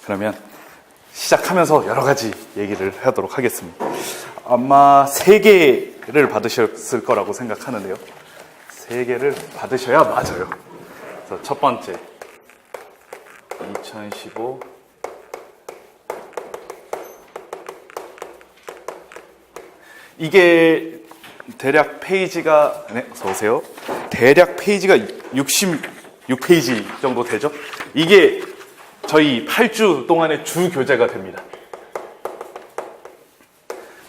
그러면 시작하면서 여러 가지 얘기를 하도록 하겠습니다. 아마 3개를 받으셨을 거라고 생각하는데요. 3개를 받으셔야 맞아요. 그래서 첫 번째, 2015 이게 대략 페이지가, 네, 어서오세요. 대략 페이지가 66페이지 정도 되죠? 이게 저희 8주 동안의 주 교재가 됩니다.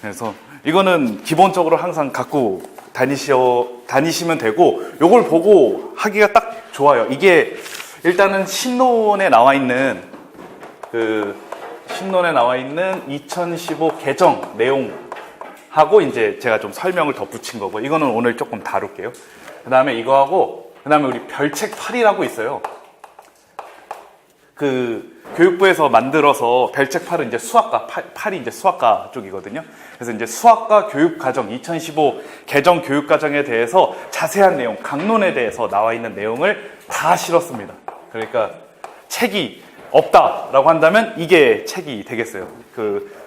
그래서 이거는 기본적으로 항상 갖고 다니시면 되고, 요걸 보고 하기가 딱 좋아요. 이게 일단은 신론에 나와 있는 2015 개정 내용하고 이제 제가 좀 설명을 덧붙인 거고, 이거는 오늘 조금 다룰게요. 그 다음에 이거하고, 그 다음에 우리 별책 8이라고 있어요. 교육부에서 만들어서 별책 8은 이제 수학과, 8이 이제 수학과 쪽이거든요. 그래서 이제 수학과 교육과정, 2015 개정 교육과정에 대해서 자세한 내용, 강론에 대해서 나와 있는 내용을 다 실었습니다. 그러니까 책이 없다라고 한다면 이게 책이 되겠어요.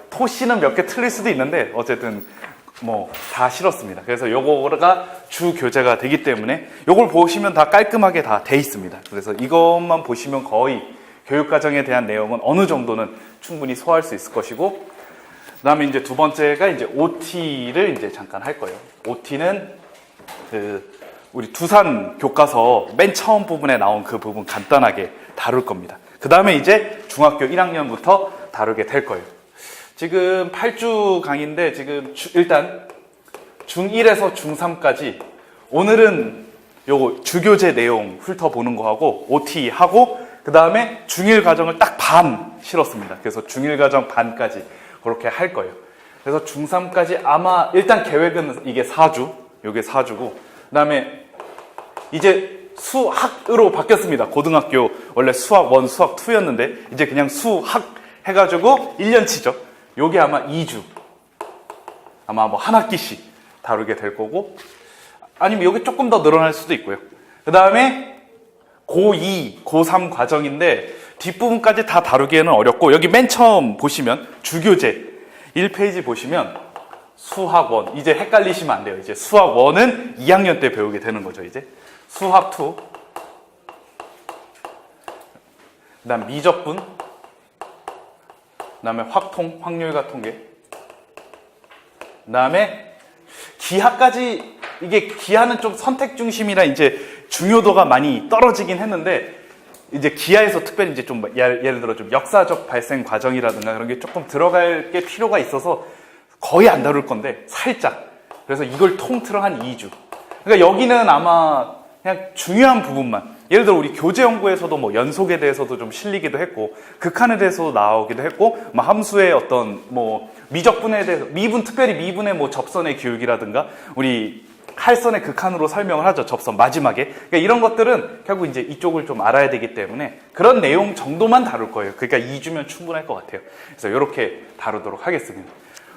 토시는 몇 개 틀릴 수도 있는데 어쨌든 뭐 다 실었습니다. 그래서 요거가 주 교재가 되기 때문에 요걸 보시면 다 깔끔하게 다 돼 있습니다. 그래서 이것만 보시면 거의 교육과정에 대한 내용은 어느 정도는 충분히 소화할 수 있을 것이고, 그 다음에 이제 두 번째가 이제 OT를 이제 잠깐 할 거예요. OT는 우리 두산 교과서 맨 처음 부분에 나온 그 부분 간단하게 다룰 겁니다. 그 다음에 이제 중학교 1학년부터 다루게 될 거예요. 지금 8주 강의인데 지금 일단 중1에서 중3까지 오늘은 요거 주교재 내용 훑어보는 거하고 OT 하고, 그 다음에 중1 과정을 딱 반 실었습니다. 그래서 중1 과정 반까지 그렇게 할 거예요. 그래서 중3까지 아마 일단 계획은 이게 4주, 요게 4주고, 그 다음에 이제 수학으로 바뀌었습니다. 고등학교 원래 수학 1, 수학 2였는데 이제 그냥 수학 해가지고 1년치죠. 요게 아마 2주, 아마 뭐 한 학기씩 다루게 될 거고, 아니면 요게 조금 더 늘어날 수도 있고요. 그 다음에 고2, 고3 과정인데 뒷부분까지 다 다루기에는 어렵고, 여기 맨 처음 보시면 주교재 1페이지 보시면 수학 1, 이제 헷갈리시면 안 돼요. 이제 수학 1은 2학년 때 배우게 되는 거죠. 이제 수학 2, 그 다음 미적분, 그 다음에 확통, 확률과 통계, 그 다음에 기하까지. 이게 기하는 좀 선택 중심이라 이제 중요도가 많이 떨어지긴 했는데, 이제 기하에서 특별히 이제 좀 예를 들어 좀 역사적 발생 과정이라든가 그런 게 조금 들어갈 게 필요가 있어서 거의 안 다룰 건데 살짝. 그래서 이걸 통틀어 한 2주. 그러니까 여기는 아마 그냥 중요한 부분만, 예를 들어 우리 교재 연구에서도 뭐 연속에 대해서도 좀 실리기도 했고, 극한에 대해서도 나오기도 했고, 뭐 함수의 어떤 뭐 미적분에 대해서, 미분, 특별히 미분의 뭐 접선의 교육이라든가 우리 할선의 극한으로 설명을 하죠. 접선 마지막에. 그러니까 이런 것들은 결국 이제 이쪽을 좀 알아야 되기 때문에 그런 내용 정도만 다룰 거예요. 그러니까 2주면 충분할 것 같아요. 그래서 이렇게 다루도록 하겠습니다.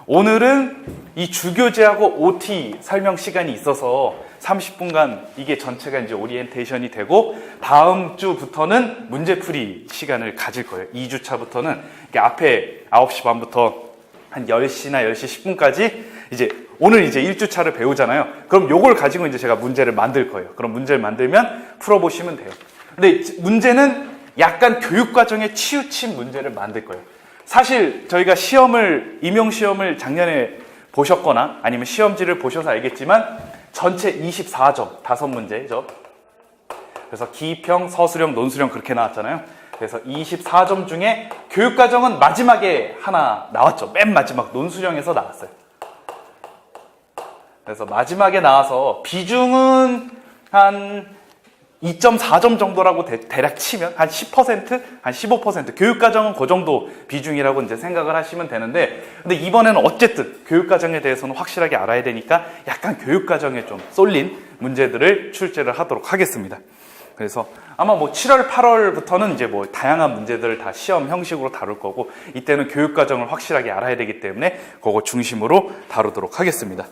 오늘은 이 주교재하고 OT 설명 시간이 있어서 30분간 이게 전체가 이제 오리엔테이션이 되고, 다음 주부터는 문제풀이 시간을 가질 거예요. 2주차부터는 앞에 9시 반부터 한 10시나 10시 10분까지 이제 오늘 이제 1주차를 배우잖아요. 그럼 요걸 가지고 이제 제가 문제를 만들 거예요. 그럼 문제를 만들면 풀어보시면 돼요. 근데 문제는 약간 교육과정에 치우친 문제를 만들 거예요. 사실 저희가 임용시험을 작년에 보셨거나 아니면 시험지를 보셔서 알겠지만 전체 24점, 5문제죠. 그래서 기평, 서술형, 논술형 그렇게 나왔잖아요. 그래서 24점 중에 교육과정은 마지막에 하나 나왔죠. 맨 마지막 논술형에서 나왔어요. 그래서 마지막에 나와서 비중은 한 2.4점 정도라고 대략 치면 한 10%, 한 15%, 교육과정은 그 정도 비중이라고 이제 생각을 하시면 되는데, 근데 이번에는 어쨌든 교육과정에 대해서는 확실하게 알아야 되니까 약간 교육과정에 좀 쏠린 문제들을 출제를 하도록 하겠습니다. 그래서 아마 뭐 7월, 8월부터는 이제 뭐 다양한 문제들을 다 시험 형식으로 다룰 거고, 이때는 교육과정을 확실하게 알아야 되기 때문에 그거 중심으로 다루도록 하겠습니다.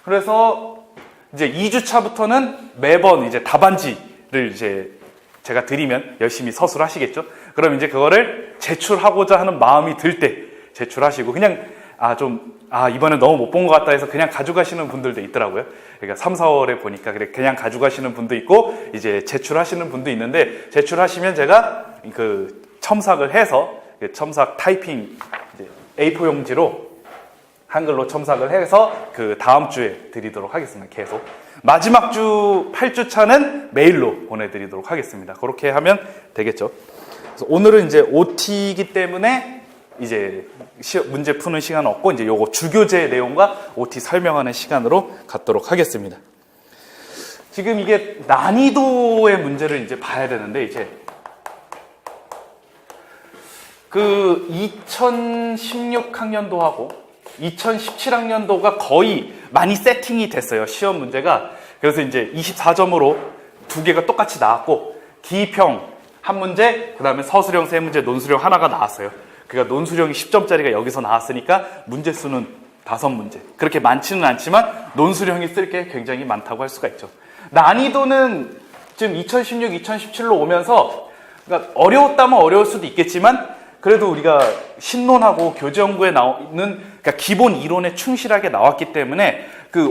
그래서 이제 2주차부터는 매번 이제 답안지를 이제 제가 드리면 열심히 서술하시겠죠? 그럼 이제 그거를 제출하고자 하는 마음이 들 때 제출하시고, 그냥 이번에 너무 못 본 것 같다 해서 그냥 가져가시는 분들도 있더라고요. 그러니까 3, 4월에 보니까 그냥 가져가시는 분도 있고, 이제 제출하시는 분도 있는데, 제출하시면 제가 그 첨삭을 해서, 첨삭 타이핑, A4 용지로 한글로 첨삭을 해서 그 다음 주에 드리도록 하겠습니다. 계속. 마지막 주 8주차는 메일로 보내드리도록 하겠습니다. 그렇게 하면 되겠죠. 그래서 오늘은 이제 OT이기 때문에 이제 문제 푸는 시간은 없고, 이제 요거 주교재 내용과 OT 설명하는 시간으로 갖도록 하겠습니다. 지금 이게 난이도의 문제를 이제 봐야 되는데, 이제 그 2016학년도하고 2017학년도가 거의 많이 세팅이 됐어요. 시험 문제가. 그래서 이제 24점으로 두 개가 똑같이 나왔고, 기평 한 문제, 그 다음에 서술형 세 문제, 논술형 하나가 나왔어요. 그러니까 논술형이 10점짜리가 여기서 나왔으니까 문제 수는 5문제. 그렇게 많지는 않지만 논술형이 쓸 게 굉장히 많다고 할 수가 있죠. 난이도는 지금 2016, 2017로 오면서, 그러니까 어려웠다면 어려울 수도 있겠지만, 그래도 우리가 신론하고 교재연구에 나오는, 그러니까 기본 이론에 충실하게 나왔기 때문에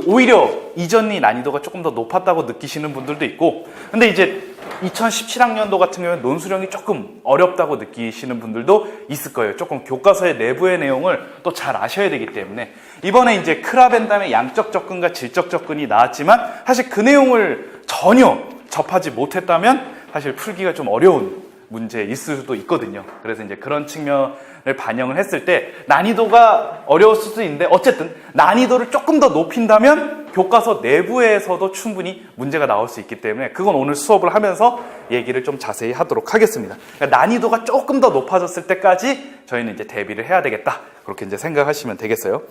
오히려 이전이 난이도가 조금 더 높았다고 느끼시는 분들도 있고, 근데 이제 2017학년도 같은 경우에 논술형이 조금 어렵다고 느끼시는 분들도 있을 거예요. 조금 교과서의 내부의 내용을 또 잘 아셔야 되기 때문에. 이번에 이제 크라벤담의 양적 접근과 질적 접근이 나왔지만, 사실 그 내용을 전혀 접하지 못했다면 사실 풀기가 좀 어려운 문제일 수도 있거든요. 그래서 이제 그런 측면을 반영을 했을 때 난이도가 어려울 수도 있는데, 어쨌든 난이도를 조금 더 높인다면 교과서 내부에서도 충분히 문제가 나올 수 있기 때문에, 그건 오늘 수업을 하면서 얘기를 좀 자세히 하도록 하겠습니다. 그러니까 난이도가 조금 더 높아졌을 때까지 저희는 이제 대비를 해야 되겠다, 그렇게 이제 생각하시면 되겠어요.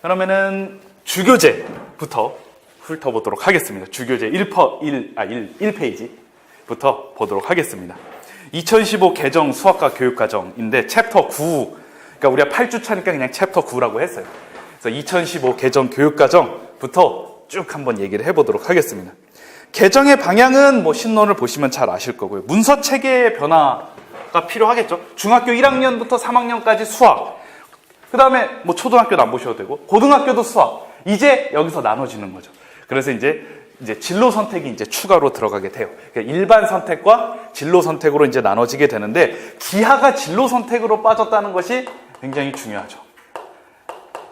그러면은 주교재부터 훑어보도록 하겠습니다. 주교재 1페이지 부터 보도록 하겠습니다. 2015 개정 수학과 교육과정인데 챕터 9, 그러니까 우리가 8주차니까 그냥 챕터 9라고 했어요. 그래서 2015 개정 교육과정부터 쭉 한번 얘기를 해보도록 하겠습니다. 개정의 방향은 신론을 보시면 잘 아실 거고요. 문서 체계의 변화가 필요하겠죠. 중학교 1학년부터 3학년까지 수학, 그 다음에 초등학교도 안 보셔도 되고 고등학교도 수학, 이제 여기서 나눠지는 거죠. 그래서 이제 진로 선택이 이제 추가로 들어가게 돼요. 그러니까 일반 선택과 진로 선택으로 이제 나눠지게 되는데, 기하가 진로 선택으로 빠졌다는 것이 굉장히 중요하죠.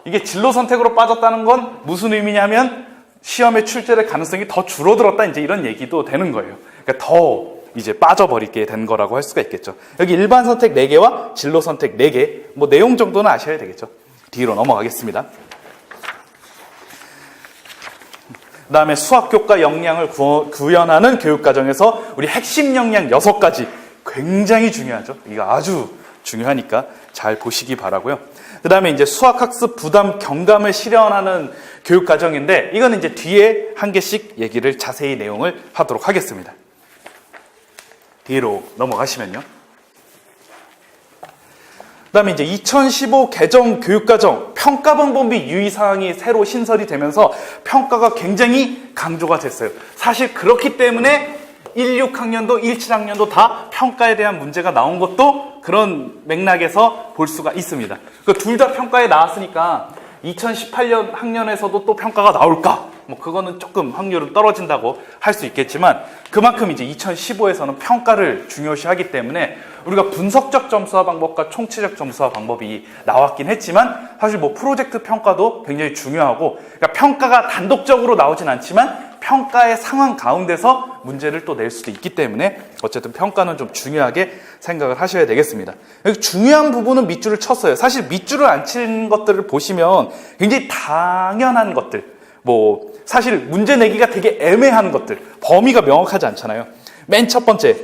이게 진로 선택으로 빠졌다는 건 무슨 의미냐면 시험에 출제될 가능성이 더 줄어들었다, 이제 이런 얘기도 되는 거예요. 그러니까 더 이제 빠져버리게 된 거라고 할 수가 있겠죠. 여기 일반 선택 4개와 진로 선택 4개, 내용 정도는 아셔야 되겠죠. 뒤로 넘어가겠습니다. 그 다음에 수학교과 역량을 구현하는 교육과정에서 우리 핵심 역량 6가지, 굉장히 중요하죠. 이거 아주 중요하니까 잘 보시기 바라고요. 그 다음에 이제 수학학습 부담 경감을 실현하는 교육과정인데, 이거는 이제 뒤에 한 개씩 얘기를 자세히 내용을 하도록 하겠습니다. 뒤로 넘어가시면요. 그 다음에 이제 2015 개정 교육과정 평가 방법이 유의사항이 새로 신설이 되면서 평가가 굉장히 강조가 됐어요. 사실 그렇기 때문에 16학년도, 17학년도 다 평가에 대한 문제가 나온 것도 그런 맥락에서 볼 수가 있습니다. 둘 다 평가에 나왔으니까 2018년 학년에서도 또 평가가 나올까? 그거는 조금 확률은 떨어진다고 할 수 있겠지만, 그만큼 이제 2015에서는 평가를 중요시하기 때문에 우리가 분석적 점수화 방법과 총체적 점수화 방법이 나왔긴 했지만, 사실 프로젝트 평가도 굉장히 중요하고, 그러니까 평가가 단독적으로 나오진 않지만 평가의 상황 가운데서 문제를 또 낼 수도 있기 때문에 어쨌든 평가는 좀 중요하게 생각을 하셔야 되겠습니다. 여기 중요한 부분은 밑줄을 쳤어요. 사실 밑줄을 안 친 것들을 보시면 굉장히 당연한 것들, 사실 문제 내기가 되게 애매한 것들, 범위가 명확하지 않잖아요. 맨 첫 번째,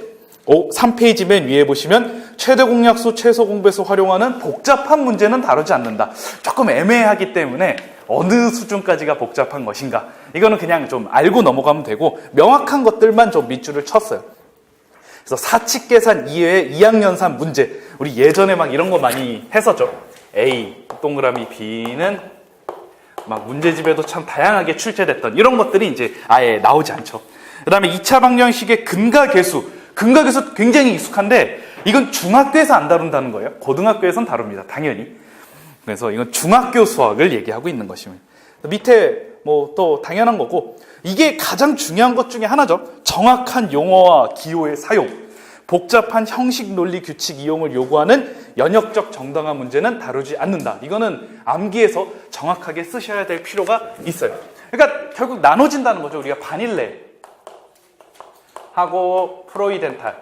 3페이지 맨 위에 보시면 최대 공약수, 최소 공배수 활용하는 복잡한 문제는 다루지 않는다. 조금 애매하기 때문에 어느 수준까지가 복잡한 것인가, 이거는 그냥 좀 알고 넘어가면 되고, 명확한 것들만 좀 밑줄을 쳤어요. 그래서 사칙 계산 이외의 2학년산 문제, 우리 예전에 이런 거 많이 했었죠. A, 동그라미 B는 문제집에도 참 다양하게 출제됐던 이런 것들이 이제 아예 나오지 않죠. 그 다음에 2차 방정식의 근과 계수 굉장히 익숙한데, 이건 중학교에서 안 다룬다는 거예요. 고등학교에선 다룹니다. 당연히. 그래서 이건 중학교 수학을 얘기하고 있는 것입니다. 밑에 뭐 또 당연한 거고, 이게 가장 중요한 것 중에 하나죠. 정확한 용어와 기호의 사용, 복잡한 형식 논리 규칙 이용을 요구하는 연역적 정당화 문제는 다루지 않는다. 이거는 암기해서 정확하게 쓰셔야 될 필요가 있어요. 그러니까 결국 나눠진다는 거죠. 우리가 바닐레 하고 프로이덴탈이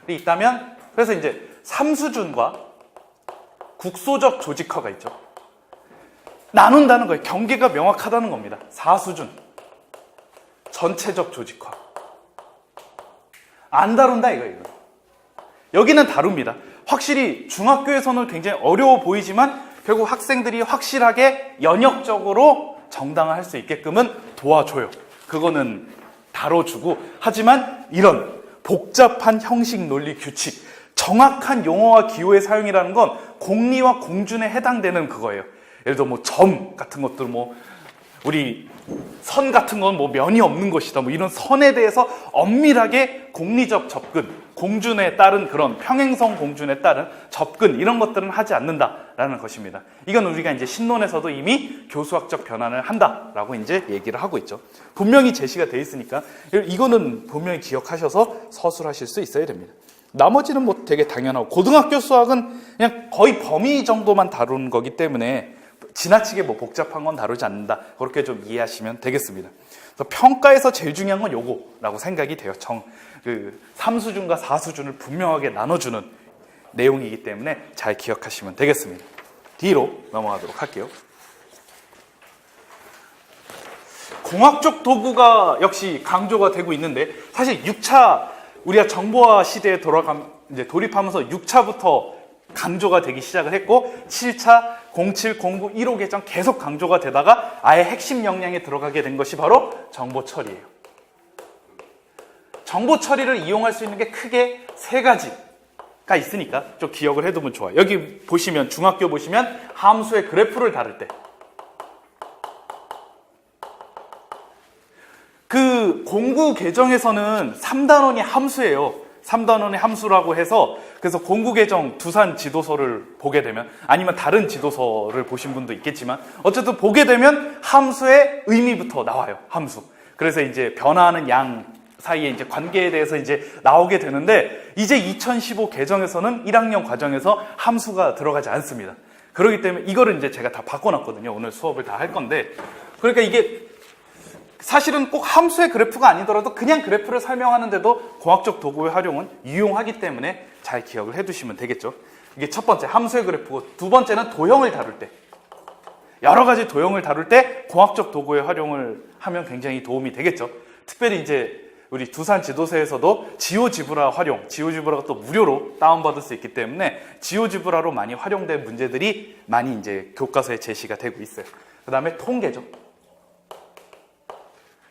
있다면, 그래서 이제 3수준과 국소적 조직화가 있죠. 나눈다는 거예요. 경계가 명확하다는 겁니다. 4수준 전체적 조직화 안 다룬다 이거예요. 여기는 다룹니다. 확실히 중학교에서는 굉장히 어려워 보이지만 결국 학생들이 확실하게 연역적으로 정당화할 수 있게끔은 도와줘요. 그거는 다뤄주고, 하지만 이런 복잡한 형식 논리 규칙, 정확한 용어와 기호의 사용이라는 건 공리와 공준에 해당되는 그거예요. 예를 들어 뭐 점 같은 것들, 뭐 우리 선 같은 건 뭐 면이 없는 것이다, 뭐 이런 선에 대해서 엄밀하게 공리적 접근, 공준에 따른 그런 평행성 공준에 따른 접근, 이런 것들은 하지 않는다라는 것입니다. 이건 우리가 이제 신론에서도 이미 교수학적 변환을 한다라고 이제 얘기를 하고 있죠. 분명히 제시가 돼 있으니까 이거는 분명히 기억하셔서 서술하실 수 있어야 됩니다. 나머지는 뭐 되게 당연하고, 고등학교 수학은 그냥 거의 범위 정도만 다루는 거기 때문에 지나치게 뭐 복잡한 건 다루지 않는다, 그렇게 좀 이해하시면 되겠습니다. 그래서 평가에서 제일 중요한 건 요거라고 생각이 돼요. 3수준과 4수준을 분명하게 나눠주는 내용이기 때문에 잘 기억하시면 되겠습니다. 뒤로 넘어가도록 할게요. 공학적 도구가 역시 강조가 되고 있는데, 사실 6차 우리가 정보화 시대에 이제 돌입하면서 6차부터 강조가 되기 시작을 했고, 7차, 07, 09, 1호 개정 계속 강조가 되다가 아예 핵심 역량에 들어가게 된 것이 바로 정보 처리예요. 정보 처리를 이용할 수 있는 게 크게 세 가지가 있으니까 좀 기억을 해두면 좋아요. 여기 보시면, 중학교 보시면 함수의 그래프를 다룰 때, 그 공구 개정에서는 3단원이 함수예요. 3단원의 함수라고 해서, 그래서 공구 개정 두산 지도서를 보게 되면, 아니면 다른 지도서를 보신 분도 있겠지만, 어쨌든 보게 되면 함수의 의미부터 나와요. 함수. 그래서 이제 변화하는 양 사이의 이제 관계에 대해서 이제 나오게 되는데, 이제 2015 개정에서는 1학년 과정에서 함수가 들어가지 않습니다. 그렇기 때문에 이거를 이제 제가 다 바꿔놨거든요. 오늘 수업을 다 할 건데, 그러니까 이게 사실은 꼭 함수의 그래프가 아니더라도 그냥 그래프를 설명하는데도 공학적 도구의 활용은 유용하기 때문에 잘 기억을 해두시면 되겠죠. 이게 첫 번째 함수의 그래프고, 두 번째는 도형을 다룰 때, 여러 가지 도형을 다룰 때 공학적 도구의 활용을 하면 굉장히 도움이 되겠죠. 특별히 이제 우리 두산 지도서에서도 지오지브라 활용, 지오지브라가 또 무료로 다운받을 수 있기 때문에 지오지브라로 많이 활용된 문제들이 많이 이제 교과서에 제시가 되고 있어요. 그 다음에 통계죠.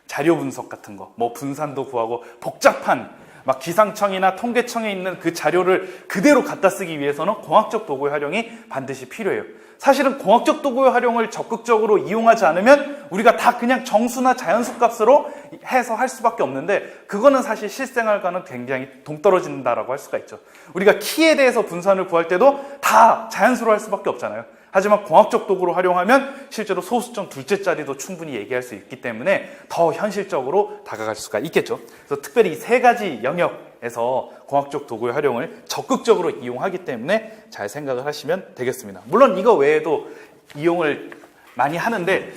자료 분석 같은 거, 뭐 분산도 구하고 복잡한 막 기상청이나 통계청에 있는 그 자료를 그대로 갖다 쓰기 위해서는 공학적 도구의 활용이 반드시 필요해요. 사실은 공학적 도구의 활용을 적극적으로 이용하지 않으면 우리가 다 그냥 정수나 자연수 값으로 해서 할 수밖에 없는데, 그거는 사실 실생활과는 굉장히 동떨어진다라고 할 수가 있죠. 우리가 키에 대해서 분산을 구할 때도 다 자연수로 할 수밖에 없잖아요. 하지만 공학적 도구로 활용하면 실제로 소수점 둘째 자리도 충분히 얘기할 수 있기 때문에 더 현실적으로 다가갈 수가 있겠죠. 그래서 특별히 이 세 가지 영역에서 공학적 도구의 활용을 적극적으로 이용하기 때문에 잘 생각을 하시면 되겠습니다. 물론 이거 외에도 이용을 많이 하는데,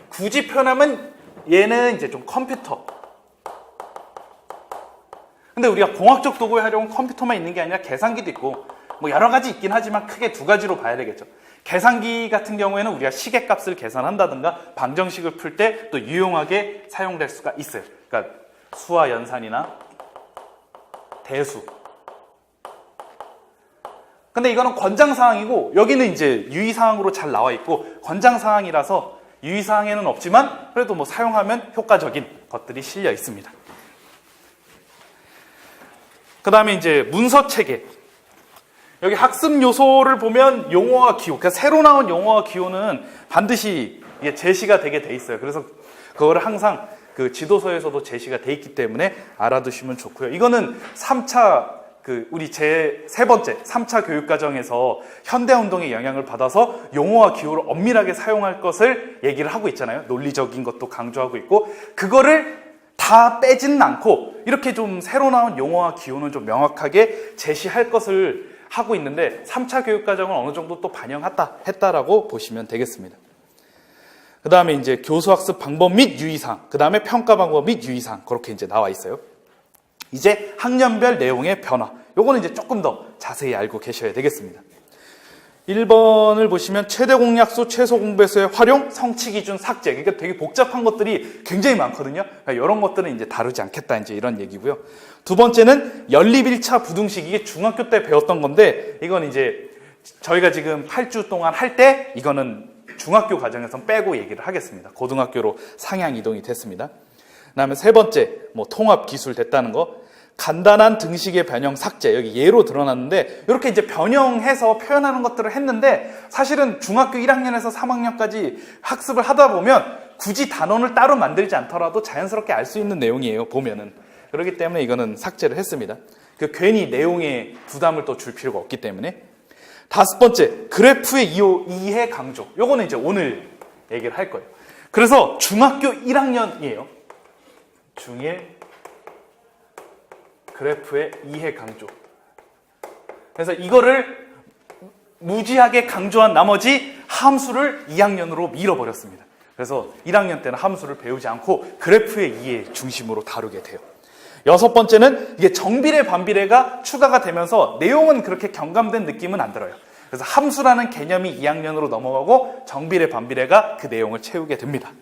굳이 표현하면 얘는 이제 좀 컴퓨터. 근데 우리가 공학적 도구의 활용은 컴퓨터만 있는 게 아니라 계산기도 있고 뭐 여러 가지 있긴 하지만 크게 두 가지로 봐야 되겠죠. 계산기 같은 경우에는 우리가 시계값을 계산한다든가 방정식을 풀 때 또 유용하게 사용될 수가 있어요. 그러니까 수와 연산이나 대수. 근데 이거는 권장사항이고, 여기는 이제 유의사항으로 잘 나와 있고, 권장사항이라서 유의사항에는 없지만 그래도 뭐 사용하면 효과적인 것들이 실려 있습니다. 그 다음에 이제 문서체계. 여기 학습 요소를 보면 용어와 기호, 그러니까 새로 나온 용어와 기호는 반드시 이게 제시가 되게 돼 있어요. 그래서 그거를 항상 그 지도서에서도 제시가 돼 있기 때문에 알아두시면 좋고요. 이거는 3차 우리 세 번째 3차 교육과정에서 현대운동의 영향을 받아서 용어와 기호를 엄밀하게 사용할 것을 얘기를 하고 있잖아요. 논리적인 것도 강조하고 있고, 그거를 다 빼지는 않고 이렇게 좀 새로 나온 용어와 기호는 좀 명확하게 제시할 것을 하고 있는데, 3차 교육과정을 어느 정도 또 반영했다라고 보시면 되겠습니다. 그 다음에 이제 교수학습 방법 및 유의사항, 그 다음에 평가 방법 및 유의사항, 그렇게 이제 나와 있어요. 이제 학년별 내용의 변화, 요거는 이제 조금 더 자세히 알고 계셔야 되겠습니다. 1번을 보시면 최대 공약수, 최소 공배수의 활용, 성취 기준 삭제. 그러니까 되게 복잡한 것들이 굉장히 많거든요. 그러니까 이런 것들은 이제 다루지 않겠다, 이제 이런 얘기고요. 두 번째는 연립 1차 부등식. 이게 중학교 때 배웠던 건데, 이건 이제 저희가 지금 8주 동안 할 때 이거는 중학교 과정에서 빼고 얘기를 하겠습니다. 고등학교로 상향 이동이 됐습니다. 그 다음에 세 번째, 통합 기술 됐다는 거. 간단한 등식의 변형 삭제, 여기 예로 드러났는데, 이렇게 이제 변형해서 표현하는 것들을 했는데, 사실은 중학교 1학년에서 3학년까지 학습을 하다 보면 굳이 단원을 따로 만들지 않더라도 자연스럽게 알 수 있는 내용이에요, 보면은. 그렇기 때문에 이거는 삭제를 했습니다. 괜히 내용에 부담을 또 줄 필요가 없기 때문에. 다섯 번째, 그래프의 이해 강조. 요거는 이제 오늘 얘기를 할 거예요. 그래서 중학교 1학년이에요. 중1 그래프의 이해 강조. 그래서 이거를 무지하게 강조한 나머지 함수를 2학년으로 밀어버렸습니다. 그래서 1학년 때는 함수를 배우지 않고 그래프의 이해 중심으로 다루게 돼요. 여섯 번째는 이게 정비례, 반비례가 추가가 되면서 내용은 그렇게 경감된 느낌은 안 들어요. 그래서 함수라는 개념이 2학년으로 넘어가고 정비례, 반비례가 그 내용을 채우게 됩니다.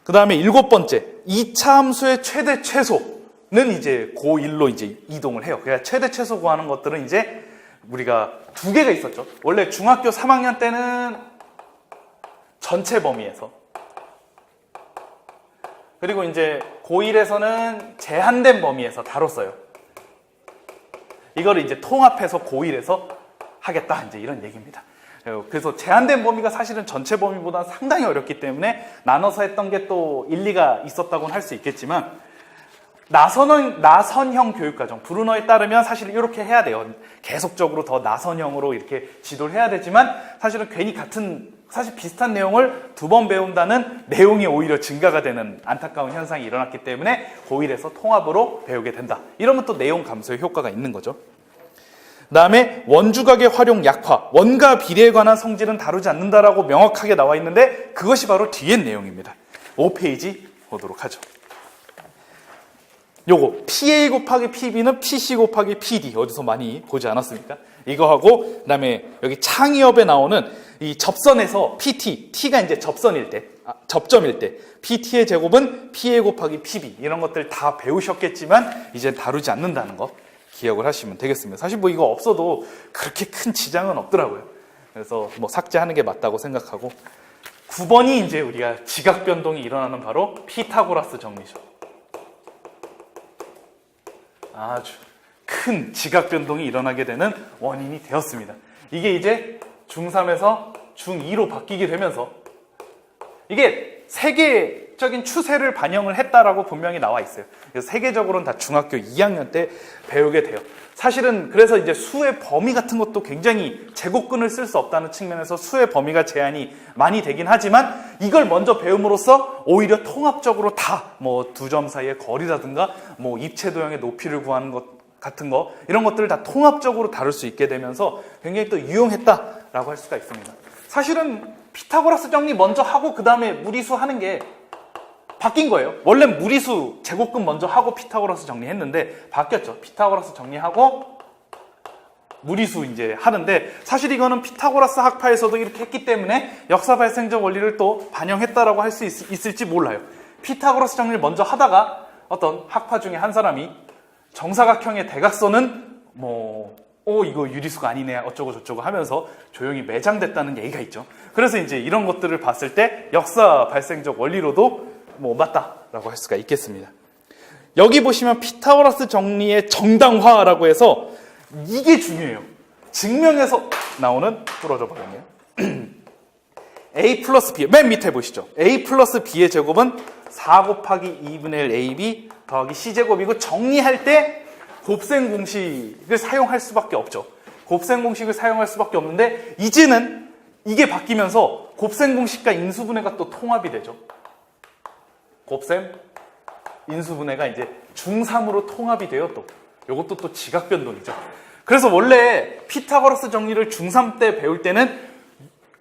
그 다음에 일곱 번째, 2차 함수의 최대, 최소. 는 이제 고1로 이제 이동을 해요. 그러니까 최대 최소 구하는 것들은 이제 우리가 두 개가 있었죠. 원래 중학교 3학년 때는 전체 범위에서, 그리고 이제 고1에서는 제한된 범위에서 다뤘어요. 이거를 이제 통합해서 고1에서 하겠다, 이제 이런 얘기입니다. 그래서 제한된 범위가 사실은 전체 범위보다는 상당히 어렵기 때문에 나눠서 했던 게 또 일리가 있었다고는 할 수 있겠지만, 나선형 교육과정, 브루너에 따르면 사실 이렇게 해야 돼요. 계속적으로 더 나선형으로 이렇게 지도를 해야 되지만, 사실은 괜히 사실 비슷한 내용을 두 번 배운다는 내용이 오히려 증가가 되는 안타까운 현상이 일어났기 때문에 고1에서 통합으로 배우게 된다. 이러면 또 내용 감소의 효과가 있는 거죠. 그 다음에 원주각의 활용 약화, 원과 비례에 관한 성질은 다루지 않는다라고 명확하게 나와 있는데, 그것이 바로 뒤의 내용입니다. 5페이지 보도록 하죠. 요거 PA 곱하기 PB는 PC 곱하기 PD, 어디서 많이 보지 않았습니까? 이거하고, 그 다음에 여기 창의업에 나오는 이 접선에서 PT, T가 이제 접선일 때, 접점일 때, PT의 제곱은 PA 곱하기 PB, 이런 것들 다 배우셨겠지만 이제 다루지 않는다는 거 기억을 하시면 되겠습니다. 사실 이거 없어도 그렇게 큰 지장은 없더라고요. 그래서 삭제하는 게 맞다고 생각하고, 9번이 이제 우리가 지각 변동이 일어나는 바로 피타고라스 정리죠. 아주 큰 지각 변동이 일어나게 되는 원인이 되었습니다. 이게 이제 중3에서 중2로 바뀌게 되면서, 이게 세계적인 추세를 반영을 했다라고 분명히 나와 있어요. 그래서 세계적으로는 다 중학교 2학년 때 배우게 돼요. 사실은 그래서 이제 수의 범위 같은 것도 굉장히 제곱근을 쓸 수 없다는 측면에서 수의 범위가 제한이 많이 되긴 하지만, 이걸 먼저 배움으로써 오히려 통합적으로 다 두 점 사이의 거리라든가 입체 도형의 높이를 구하는 것 같은 거, 이런 것들을 다 통합적으로 다룰 수 있게 되면서 굉장히 또 유용했다라고 할 수가 있습니다. 사실은 피타고라스 정리 먼저 하고 그 다음에 무리수 하는 게 바뀐 거예요. 원래 무리수 제곱근 먼저 하고 피타고라스 정리했는데 바뀌었죠. 피타고라스 정리하고 무리수 이제 하는데, 사실 이거는 피타고라스 학파에서도 이렇게 했기 때문에 역사 발생적 원리를 또 반영했다라고 할 수 있을지 몰라요. 피타고라스 정리를 먼저 하다가 어떤 학파 중에 한 사람이 정사각형의 대각선은 이거 유리수가 아니네, 어쩌고 저쩌고 하면서 조용히 매장됐다는 얘기가 있죠. 그래서 이제 이런 것들을 봤을 때 역사 발생적 원리로도 맞다라고 할 수가 있겠습니다. 여기 보시면 피타고라스 정리의 정당화라고 해서 이게 중요해요. 증명에서 나오는, 부러져 버렸네요. a 플러스 b 맨 밑에 보시죠. a 플러스 b의 제곱은 4 곱하기 2분의 1 ab 더하기 c제곱이고 정리할 때 곱셈 공식을 사용할 수밖에 없죠. 곱셈 공식을 사용할 수밖에 없는데 이제는 이게 바뀌면서 곱셈 공식과 인수분해가 또 통합이 되죠. 곱셈, 인수분해가 이제 중3으로 통합이 돼요. 또 이것도 또 지각 변동이죠. 그래서 원래 피타고라스 정리를 중3 때 배울 때는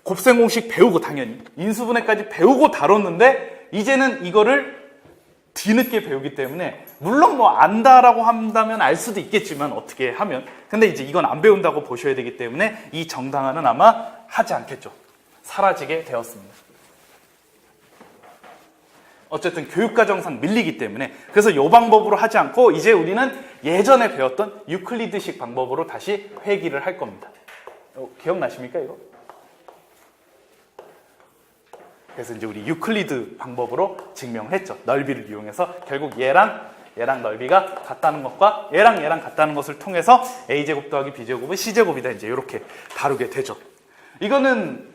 곱셈 공식 배우고 당연히 인수분해까지 배우고 다뤘는데 이제는 이거를 뒤늦게 배우기 때문에 물론 뭐 안다라고 한다면 알 수도 있겠지만 어떻게 하면 근데 이제 이건 안 배운다고 보셔야 되기 때문에 이 정당화는 아마 하지 않겠죠. 사라지게 되었습니다. 어쨌든 교육과정상 밀리기 때문에 그래서 이 방법으로 하지 않고 이제 우리는 예전에 배웠던 유클리드식 방법으로 다시 회귀를 할 겁니다. 기억나십니까 이거? 그래서 이제 우리 유클리드 방법으로 증명했죠. 넓이를 이용해서 결국 얘랑 넓이가 같다는 것과 얘랑 같다는 것을 통해서 a제곱 더하기 b제곱은 c제곱이다. 이제 이렇게 다루게 되죠. 이거는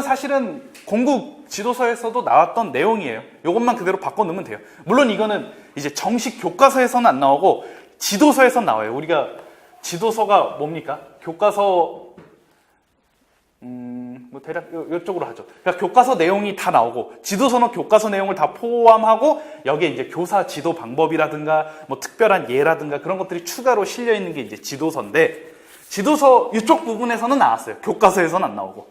사실은 공국 지도서에서도 나왔던 내용이에요. 이것만 그대로 바꿔놓으면 돼요. 물론 이거는 이제 정식 교과서에서는 안 나오고 지도서에서 나와요. 우리가 지도서가 뭡니까? 교과서 뭐 대략 이쪽으로 하죠. 그러니까 교과서 내용이 다 나오고 지도서는 교과서 내용을 다 포함하고 여기에 이제 교사 지도 방법이라든가 뭐 특별한 예라든가 그런 것들이 추가로 실려 있는 게 이제 지도서인데 지도서 이쪽 부분에서는 나왔어요. 교과서에서는 안 나오고.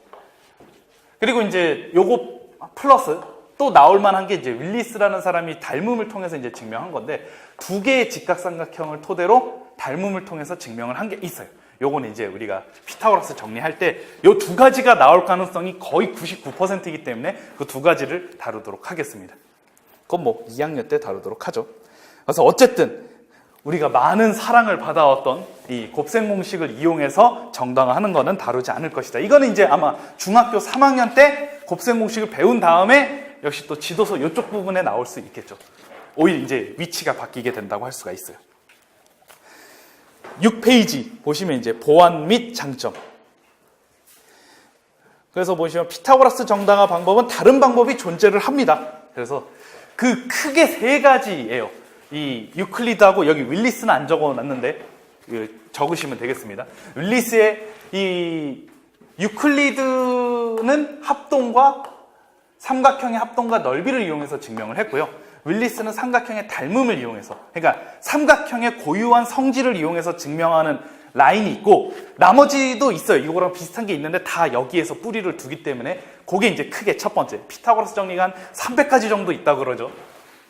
그리고 이제 요거 플러스 또 나올 만한 게 이제 윌리스라는 사람이 닮음을 통해서 이제 증명한 건데 두 개의 직각삼각형을 토대로 닮음을 통해서 증명을 한 게 있어요. 요거는 이제 우리가 피타고라스 정리할 때 요 두 가지가 나올 가능성이 거의 99%이기 때문에 그 두 가지를 다루도록 하겠습니다. 그건 뭐 2학년 때 다루도록 하죠. 그래서 어쨌든 우리가 많은 사랑을 받아왔던 이 곱셈 공식을 이용해서 정당화하는 거는 다루지 않을 것이다. 이거는 이제 아마 중학교 3학년 때 곱셈 공식을 배운 다음에 역시 또 지도서 이쪽 부분에 나올 수 있겠죠. 오히려 이제 위치가 바뀌게 된다고 할 수가 있어요. 6페이지 보시면 이제 보완 및 장점. 그래서 보시면 피타고라스 정당화 방법은 다른 방법이 존재를 합니다. 그래서 그 크게 세 가지예요. 이 유클리드하고 여기 윌리스는 안 적어놨는데 적으시면 되겠습니다. 윌리스의 이 유클리드는 합동과 삼각형의 합동과 넓이를 이용해서 증명을 했고요. 윌리스는 삼각형의 닮음을 이용해서 그러니까 삼각형의 고유한 성질을 이용해서 증명하는 라인이 있고 나머지도 있어요. 이거랑 비슷한 게 있는데 다 여기에서 뿌리를 두기 때문에 그게 이제 크게 첫 번째 피타고라스 정리가 한 300가지 정도 있다고 그러죠.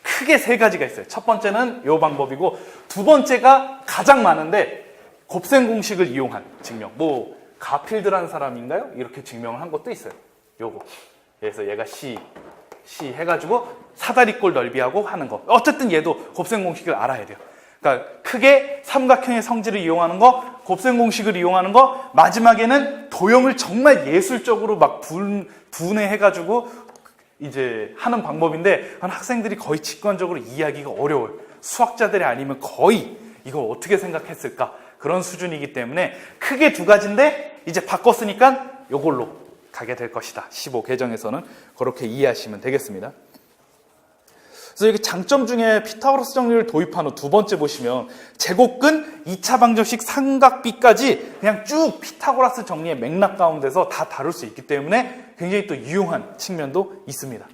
크게 세 가지가 있어요. 첫 번째는 이 방법이고 두 번째가 가장 많은데 곱셈 공식을 이용한 증명. 뭐 가필드라는 사람인가요? 이렇게 증명을 한 것도 있어요. 요거. 그래서 얘가 C 해가지고 사다리꼴 넓이하고 하는 거. 어쨌든 얘도 곱셈 공식을 알아야 돼요. 그러니까 크게 삼각형의 성질을 이용하는 거, 곱셈 공식을 이용하는 거, 마지막에는 도형을 정말 예술적으로 막 분해해가지고 이제 하는 방법인데 학생들이 거의 직관적으로 이해하기가 어려워요. 수학자들이 아니면 거의 이거 어떻게 생각했을까 그런 수준이기 때문에 크게 두 가지인데 이제 바꿨으니까 이걸로 가게 될 것이다. 15 개정에서는 그렇게 이해하시면 되겠습니다. 그래서 여기 장점 중에 피타고라스 정리를 도입한 후 두 번째 보시면 제곱근 2차 방정식 삼각비까지 그냥 쭉 피타고라스 정리의 맥락 가운데서 다 다룰 수 있기 때문에 굉장히 또 유용한 측면도 있습니다.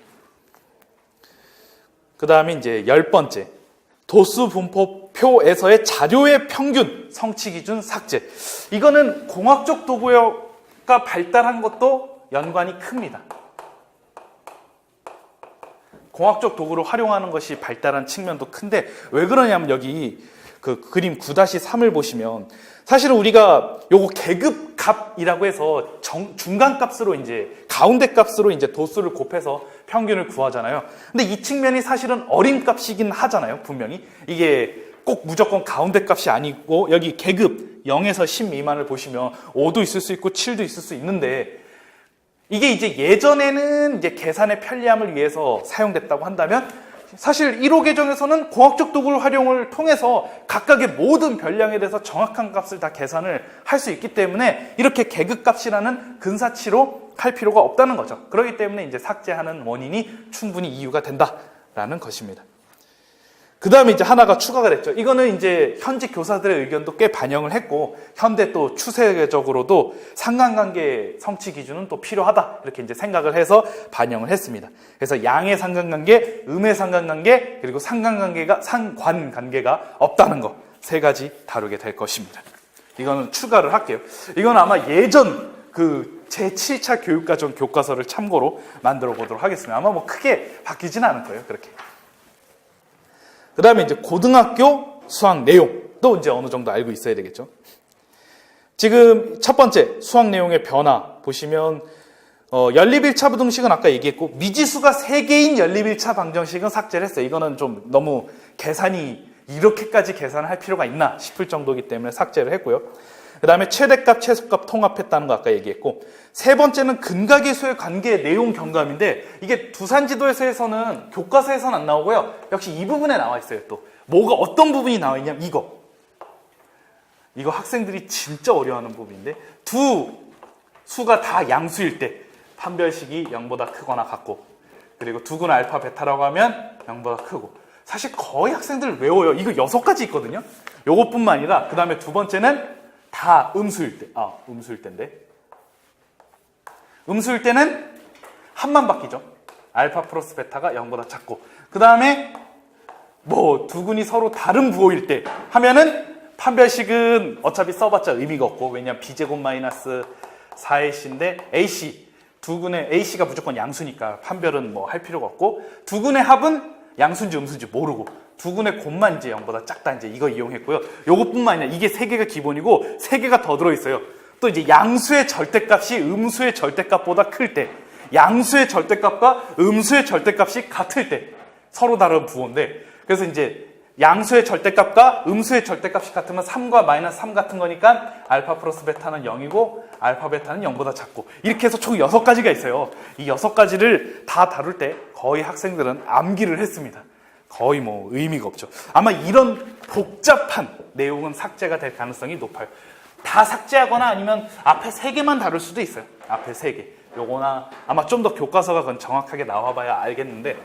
그 다음에 이제 10번째 도수 분포표에서의 자료의 평균 성취 기준 삭제. 이거는 공학적 도구가 발달한 것도 연관이 큽니다. 공학적 도구를 활용하는 것이 발달한 측면도 큰데 왜 그러냐면 여기 그 그림 9-3을 보시면 사실은 우리가 요거 계급 값이라고 해서 중간 값으로 이제 가운데 값으로 이제 도수를 곱해서 평균을 구하잖아요. 근데 이 측면이 사실은 어림 값이긴 하잖아요. 분명히 이게 꼭 무조건 가운데 값이 아니고 여기 계급 0에서 10 미만을 보시면 5도 있을 수 있고 7도 있을 수 있는데 이게 이제 예전에는 이제 계산의 편리함을 위해서 사용됐다고 한다면 사실 1호 계정에서는 공학적 도구를 활용을 통해서 각각의 모든 변량에 대해서 정확한 값을 다 계산을 할 수 있기 때문에 이렇게 계급값이라는 근사치로 할 필요가 없다는 거죠. 그렇기 때문에 이제 삭제하는 원인이 충분히 이유가 된다라는 것입니다. 그 다음에 이제 하나가 추가가 됐죠. 이거는 이제 현직 교사들의 의견도 꽤 반영을 했고, 현대 또 추세적으로도 상관관계 성취 기준은 또 필요하다. 이렇게 이제 생각을 해서 반영을 했습니다. 그래서 양의 상관관계, 음의 상관관계, 그리고 상관관계가 없다는 거, 세 가지 다루게 될 것입니다. 이거는 추가를 할게요. 이건 아마 예전 제7차 교육과정 교과서를 참고로 만들어 보도록 하겠습니다. 아마 뭐 크게 바뀌진 않을 거예요. 그렇게. 그 다음에 이제 고등학교 수학 내용도 이제 어느 정도 알고 있어야 되겠죠. 지금 첫 번째 수학 내용의 변화 보시면 연립1차 부등식은 아까 얘기했고, 미지수가 3개인 연립1차 방정식은 삭제를 했어요. 이거는 좀 너무 계산이 이렇게까지 계산을 할 필요가 있나 싶을 정도이기 때문에 삭제를 했고요. 그 다음에 최대값, 최소값 통합했다는 거 아까 얘기했고, 세 번째는 근각계수의 관계 내용 경감인데, 이게 두산지도에서는 교과서에서는 안 나오고요. 역시 이 부분에 나와 있어요. 또 뭐가 어떤 부분이 나와 있냐면 이거 학생들이 진짜 어려워하는 부분인데, 두 수가 다 양수일 때 판별식이 0보다 크거나 같고, 그리고 두근의 알파 베타라고 하면 0보다 크고. 사실 거의 학생들 외워요. 이거 6가지 있거든요. 요것뿐만 아니라 그 다음에 두 번째는 다 음수일 때. 음수일 때인데. 음수일 때는 합만 바뀌죠. 알파 플러스 베타가 0보다 작고. 그 다음에 뭐 두근이 서로 다른 부호일 때 하면은 판별식은 어차피 써봤자 의미가 없고, 왜냐면 b제곱 마이너스 4ac인데 ac, 두근의 ac가 무조건 양수니까 판별은 뭐 할 필요가 없고, 두근의 합은 양수인지 음수인지 모르고, 두근의 곱만 이제 0보다 작다, 이제 이거 이용했고요. 요것뿐만 아니라 이게 3개가 기본이고 3개가 더 들어있어요. 또 이제 양수의 절대값이 음수의 절대값보다 클 때, 양수의 절대값과 음수의 절대값이 같을 때, 서로 다른 부호인데, 그래서 이제 양수의 절대값과 음수의 절대값이 같으면 3과 마이너스 3 같은 거니까 알파 플러스 베타는 0이고 알파 베타는 0보다 작고, 이렇게 해서 총 6가지가 있어요. 이 6가지를 다 다룰 때 거의 학생들은 암기를 했습니다. 거의 뭐 의미가 없죠. 아마 이런 복잡한 내용은 삭제가 될 가능성이 높아요. 다 삭제하거나 아니면 앞에 3개만 다룰 수도 있어요. 앞에 3개. 요거나 아마 좀 더 교과서가 그건 정확하게 나와봐야 알겠는데,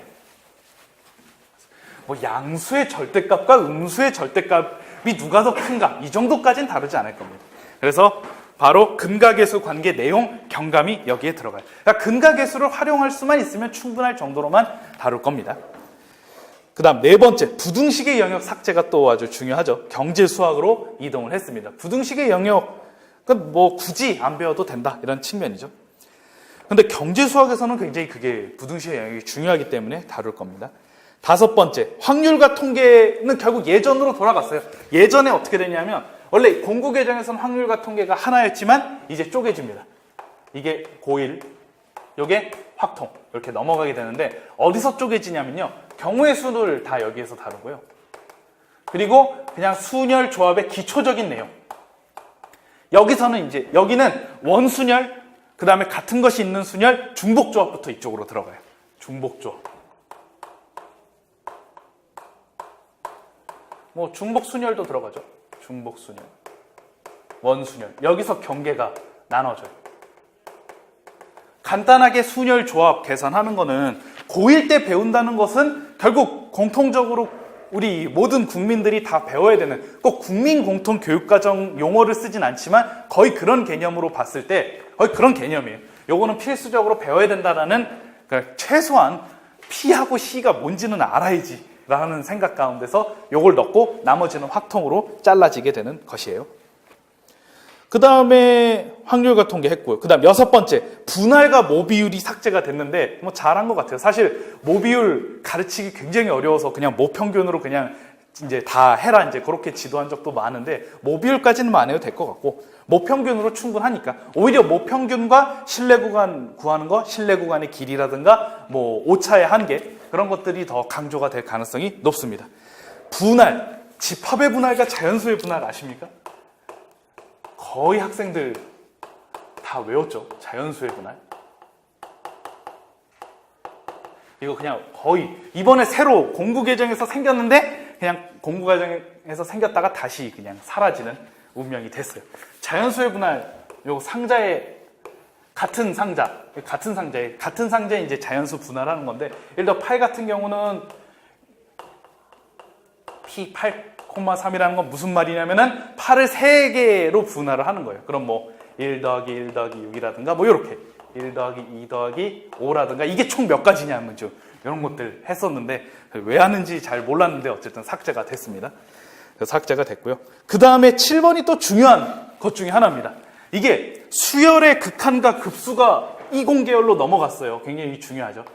뭐 양수의 절대값과 음수의 절대값이 누가 더 큰가, 이 정도까지는 다루지 않을 겁니다. 그래서 바로 근각계수 관계 내용 경감이 여기에 들어가요. 그러니까 근각계수를 활용할 수만 있으면 충분할 정도로만 다룰 겁니다. 그 다음 네 번째, 부등식의 영역 삭제가 또 아주 중요하죠. 경제수학으로 이동을 했습니다. 부등식의 영역은 뭐 굳이 안 배워도 된다, 이런 측면이죠. 근데 경제수학에서는 굉장히 그게 부등식의 영역이 중요하기 때문에 다룰 겁니다. 다섯 번째, 확률과 통계는 결국 예전으로 돌아갔어요. 예전에 어떻게 되냐면, 원래 공구계정에서는 확률과 통계가 하나였지만 이제 쪼개집니다. 이게 고1, 요게 확통, 이렇게 넘어가게 되는데, 어디서 쪼개지냐면요, 경우의 수를 다 여기에서 다루고요. 그리고 그냥 순열 조합의 기초적인 내용. 여기서는 이제, 여기는 원순열, 그 다음에 같은 것이 있는 순열, 중복조합부터 이쪽으로 들어가요. 중복조합. 뭐 중복순열도 들어가죠. 중복순열, 원순열. 여기서 경계가 나눠져요. 간단하게 순열 조합 계산하는 거는 고1 때 배운다는 것은 결국 공통적으로 우리 모든 국민들이 다 배워야 되는, 꼭 국민 공통 교육과정 용어를 쓰진 않지만 거의 그런 개념으로 봤을 때 거의 그런 개념이에요. 요거는 필수적으로 배워야 된다라는, 그러니까 최소한 P하고 C가 뭔지는 알아야지 라는 생각 가운데서 요걸 넣고 나머지는 확통으로 잘라지게 되는 것이에요. 그 다음에 확률과 통계 했고요. 그 다음 여섯 번째, 분할과 모비율이 삭제가 됐는데 뭐 잘한 것 같아요. 사실 모비율 가르치기 굉장히 어려워서 그냥 모평균으로 그냥 이제 다 해라, 이제 그렇게 지도한 적도 많은데, 모비율까지는 안 해도 될 것 같고 모평균으로 충분하니까, 오히려 모평균과 신뢰 구간 구하는 거, 신뢰 구간의 길이라든가 뭐 오차의 한계, 그런 것들이 더 강조가 될 가능성이 높습니다. 분할, 집합의 분할과 자연수의 분할 아십니까? 거의 학생들 다 외웠죠. 자연수의 분할. 이거 그냥 거의 이번에 새로 공부 개정에서 생겼는데 그냥 공부 과정에서 생겼다가 다시 그냥 사라지는 운명이 됐어요. 자연수의 분할 요 상자에 같은 상자에 이제 자연수 분할하는 건데, 예를 들어 파이 같은 경우는 P 8,3이라는 건 무슨 말이냐면은 8을 3개로 분할을 하는 거예요. 그럼 뭐 1 더하기 1 더하기 6이라든가 뭐 이렇게 1 더하기 2 더하기 5라든가 이게 총 몇 가지냐면 좀 이런 것들 했었는데 왜 하는지 잘 몰랐는데 어쨌든 삭제가 됐습니다. 삭제가 됐고요. 그 다음에 7번이 또 중요한 것 중에 하나입니다. 이게 수열의 극한과 급수가 이공계열로 넘어갔어요. 굉장히 중요하죠.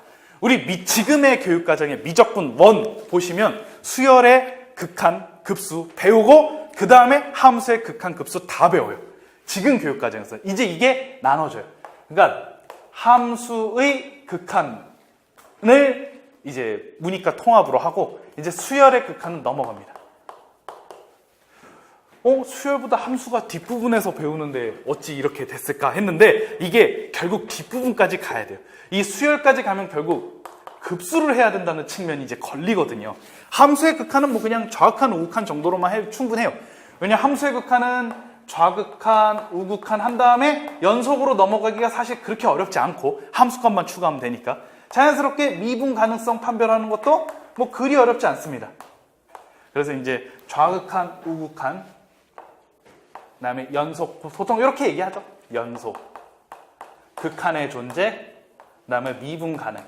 우리 지금의 교육과정의 미적분 1 보시면 수열의 극한, 급수 배우고 그 다음에 함수의 극한, 급수 다 배워요. 지금 교육과정에서 이제 이게 나눠져요. 그러니까 함수의 극한을 이제 문이과 통합으로 하고 이제 수열의 극한은 넘어갑니다. 수열보다 함수가 뒷부분에서 배우는데 어찌 이렇게 됐을까 했는데 이게 결국 뒷부분까지 가야 돼요. 이 수열까지 가면 결국 급수를 해야 된다는 측면이 이제 걸리거든요. 함수의 극한은 뭐 그냥 좌극한, 우극한 정도로만 해도 충분해요. 왜냐 함수의 극한은 좌극한, 우극한 한 다음에 연속으로 넘어가기가 사실 그렇게 어렵지 않고 함수값만 추가하면 되니까 자연스럽게 미분 가능성 판별하는 것도 뭐 그리 어렵지 않습니다. 그래서 이제 좌극한, 우극한, 그 다음에 연속, 보통 이렇게 얘기하죠. 연속, 극한의 존재, 그 다음에 미분 가능.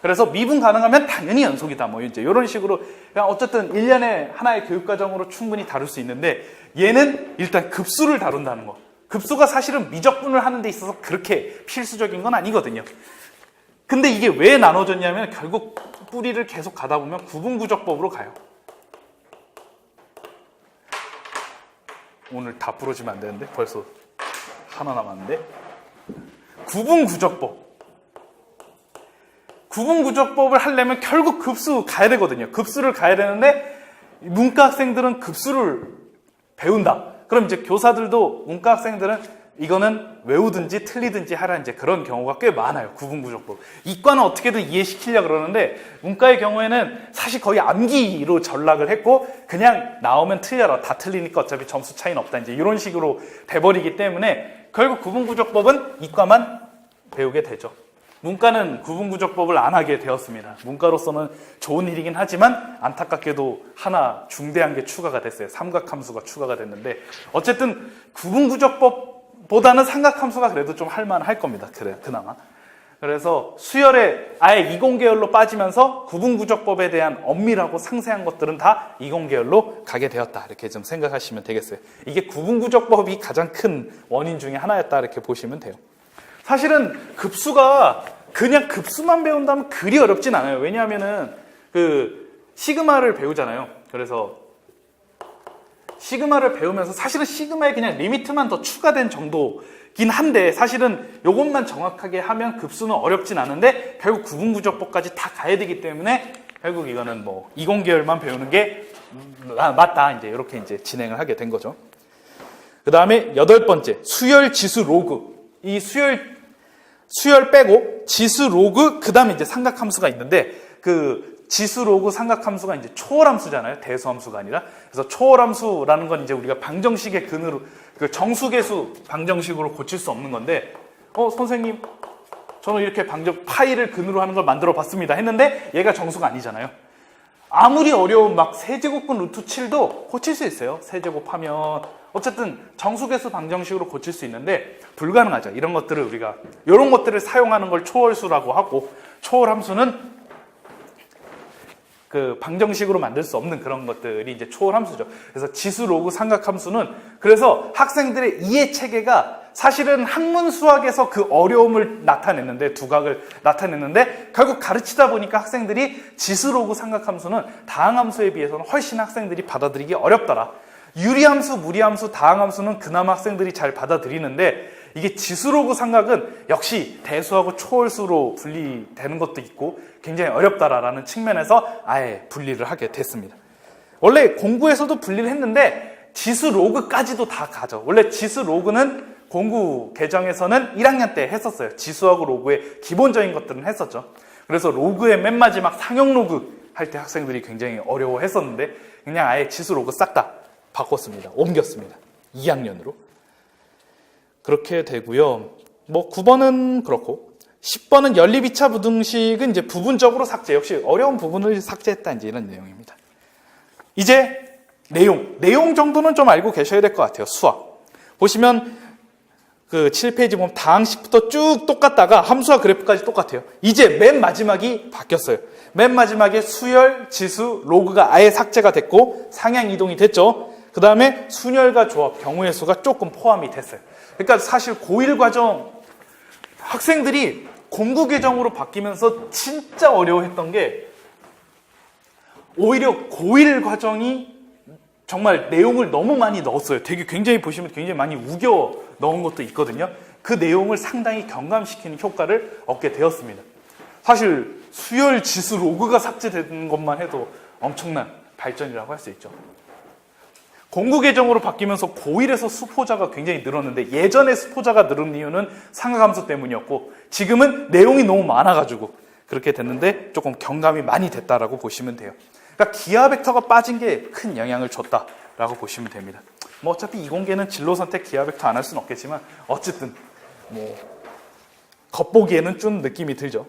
그래서 미분 가능하면 당연히 연속이다. 뭐 이제 이런 식으로 그냥 어쨌든 1년에 하나의 교육과정으로 충분히 다룰 수 있는데 얘는 일단 급수를 다룬다는 거. 급수가 사실은 미적분을 하는 데 있어서 그렇게 필수적인 건 아니거든요. 근데 이게 왜 나눠졌냐면 결국 뿌리를 계속 가다 보면 구분구적법으로 가요. 오늘 다 부러지면 안 되는데 벌써 하나 남았는데 구분구적법을 하려면 결국 급수 가야 되거든요. 급수를 가야 되는데 문과 학생들은 급수를 배운다. 그럼 이제 교사들도 문과 학생들은 이거는 외우든지 틀리든지 하라 이제 그런 경우가 꽤 많아요. 구분구적법. 이과는 어떻게든 이해시키려고 그러는데 문과의 경우에는 사실 거의 암기로 전락을 했고 그냥 나오면 틀려라. 다 틀리니까 어차피 점수 차이는 없다. 이제 이런 식으로 돼버리기 때문에 결국 구분구적법은 이과만 배우게 되죠. 문과는 구분구적법을 안 하게 되었습니다. 문과로서는 좋은 일이긴 하지만 안타깝게도 하나 중대한 게 추가가 됐어요. 삼각함수가 추가가 됐는데 어쨌든 구분구적법보다는 삼각함수가 그래도 좀 할만할 겁니다. 그나마. 그래서 수열에 아예 이공계열로 빠지면서 구분구적법에 대한 엄밀하고 상세한 것들은 다 이공계열로 가게 되었다. 이렇게 좀 생각하시면 되겠어요. 이게 구분구적법이 가장 큰 원인 중에 하나였다. 이렇게 보시면 돼요. 사실은 급수가 그냥 급수만 배운다면 그리 어렵진 않아요. 왜냐하면은 시그마를 배우잖아요. 그래서 시그마를 배우면서 사실은 시그마에 그냥 리미트만 더 추가된 정도긴 한데 사실은 이것만 정확하게 하면 급수는 어렵진 않은데 결국 구분구적법까지 다 가야 되기 때문에 결국 이거는 뭐 이공계열만 배우는 게 맞다. 이제 이렇게 이제 진행을 하게 된 거죠. 그 다음에 8번째 수열 지수 로그. 이 수열 빼고 지수 로그 그 다음에 이제 삼각함수가 있는데 그 지수 로그 삼각함수가 이제 초월함수잖아요. 대수함수가 아니라. 그래서 초월함수라는 건 이제 우리가 방정식의 근으로 그 정수계수 방정식으로 고칠 수 없는 건데 선생님 저는 이렇게 파이를 근으로 하는 걸 만들어 봤습니다 했는데 얘가 정수가 아니잖아요. 아무리 어려운 막 세제곱근 루트 7도 고칠 수 있어요. 세제곱하면 어쨌든 정수계수 방정식으로 고칠 수 있는데 불가능하죠. 이런 것들을 우리가 이런 것들을 사용하는 걸 초월수라고 하고 초월함수는 그 방정식으로 만들 수 없는 그런 것들이 이제 초월함수죠. 그래서 지수 로그 삼각함수는 그래서 학생들의 이해 체계가 사실은 학문 수학에서 그 어려움을 나타냈는데 두각을 나타냈는데 결국 가르치다 보니까 학생들이 지수 로그 삼각함수는 다항함수에 비해서는 훨씬 학생들이 받아들이기 어렵더라. 유리함수, 무리함수, 다항함수는 그나마 학생들이 잘 받아들이는데 이게 지수로그 삼각은 역시 대수하고 초월수로 분리되는 것도 있고 굉장히 어렵다라는 측면에서 아예 분리를 하게 됐습니다. 원래 공부에서도 분리를 했는데 지수로그까지도 다 가죠. 원래 지수로그는 공부 개정에서는 1학년 때 했었어요. 지수하고 로그의 기본적인 것들은 했었죠. 그래서 로그의 맨 마지막 상형 로그 할 때 학생들이 굉장히 어려워했었는데 그냥 아예 지수 로그 싹 다 바꿨습니다. 옮겼습니다. 2학년으로. 그렇게 되고요. 뭐 9번은 그렇고 10번은 연립 2차 부등식은 이제 부분적으로 삭제. 역시 어려운 부분을 삭제했다 이제 이런 내용입니다. 이제 내용 정도는 좀 알고 계셔야 될 것 같아요. 수학. 보시면 그 7페이지 보면 다항식부터 쭉 똑같다가 함수와 그래프까지 똑같아요. 이제 맨 마지막이 바뀌었어요. 맨 마지막에 수열, 지수, 로그가 아예 삭제가 됐고 상향 이동이 됐죠. 그 다음에 순열과 조합, 경우의 수가 조금 포함이 됐어요. 그러니까 사실 고1 과정 학생들이 공부 계정으로 바뀌면서 진짜 어려워했던 게 오히려 고1 과정이 정말 내용을 너무 많이 넣었어요. 되게 굉장히 보시면 굉장히 많이 우겨 넣은 것도 있거든요. 그 내용을 상당히 경감시키는 효과를 얻게 되었습니다. 사실 수열, 지수, 로그가 삭제되는 것만 해도 엄청난 발전이라고 할 수 있죠. 공부 계정으로 바뀌면서 고1에서 수포자가 굉장히 늘었는데 예전에 수포자가 늘은 이유는 상하감수 때문이었고 지금은 내용이 너무 많아가지고 그렇게 됐는데 조금 경감이 많이 됐다라고 보시면 돼요. 그러니까 기하 벡터가 빠진 게 큰 영향을 줬다라고 보시면 됩니다. 뭐 어차피 이공계는 진로 선택 기하 벡터 안 할 수는 없겠지만 어쨌든 뭐 겉보기에는 좀 느낌이 들죠.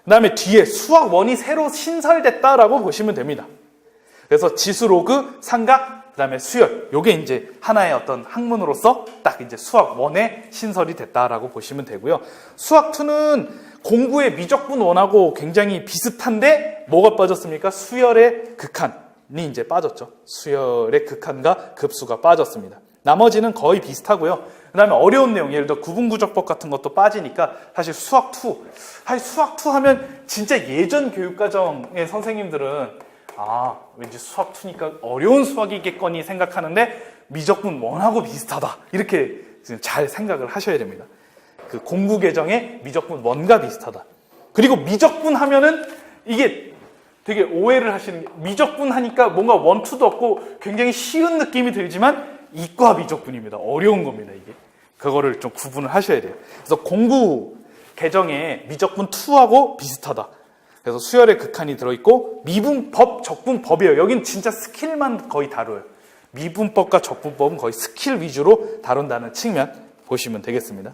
그 다음에 뒤에 수학 원이 새로 신설됐다라고 보시면 됩니다. 그래서 지수, 로그, 삼각, 그 다음에 수열. 요게 이제 하나의 어떤 학문으로서 딱 이제 수학 원에 신설이 됐다라고 보시면 되고요. 수학 2는 공부의 미적분 원하고 굉장히 비슷한데 뭐가 빠졌습니까? 수열의 극한이 이제 빠졌죠. 수열의 극한과 급수가 빠졌습니다. 나머지는 거의 비슷하고요. 그 다음에 어려운 내용, 예를 들어 구분구조법 같은 것도 빠지니까 사실 수학 2, 사실 수학 2 하면 진짜 예전 교육과정의 선생님들은 왠지 수학 2니까 어려운 수학이겠거니 생각하는데 미적분 1하고 비슷하다. 이렇게 잘 생각을 하셔야 됩니다. 그 공부 계정의 미적분 1과 비슷하다. 그리고 미적분 하면은 이게 되게 오해를 하시는 게 미적분 하니까 뭔가 1, 2도 없고 굉장히 쉬운 느낌이 들지만 이과 미적분입니다. 어려운 겁니다, 이게. 그거를 좀 구분을 하셔야 돼요. 그래서 공부 계정의 미적분 2하고 비슷하다. 그래서 수열의 극한이 들어있고 미분법, 적분법이에요. 여긴 진짜 스킬만 거의 다뤄요. 미분법과 적분법은 거의 스킬 위주로 다룬다는 측면 보시면 되겠습니다.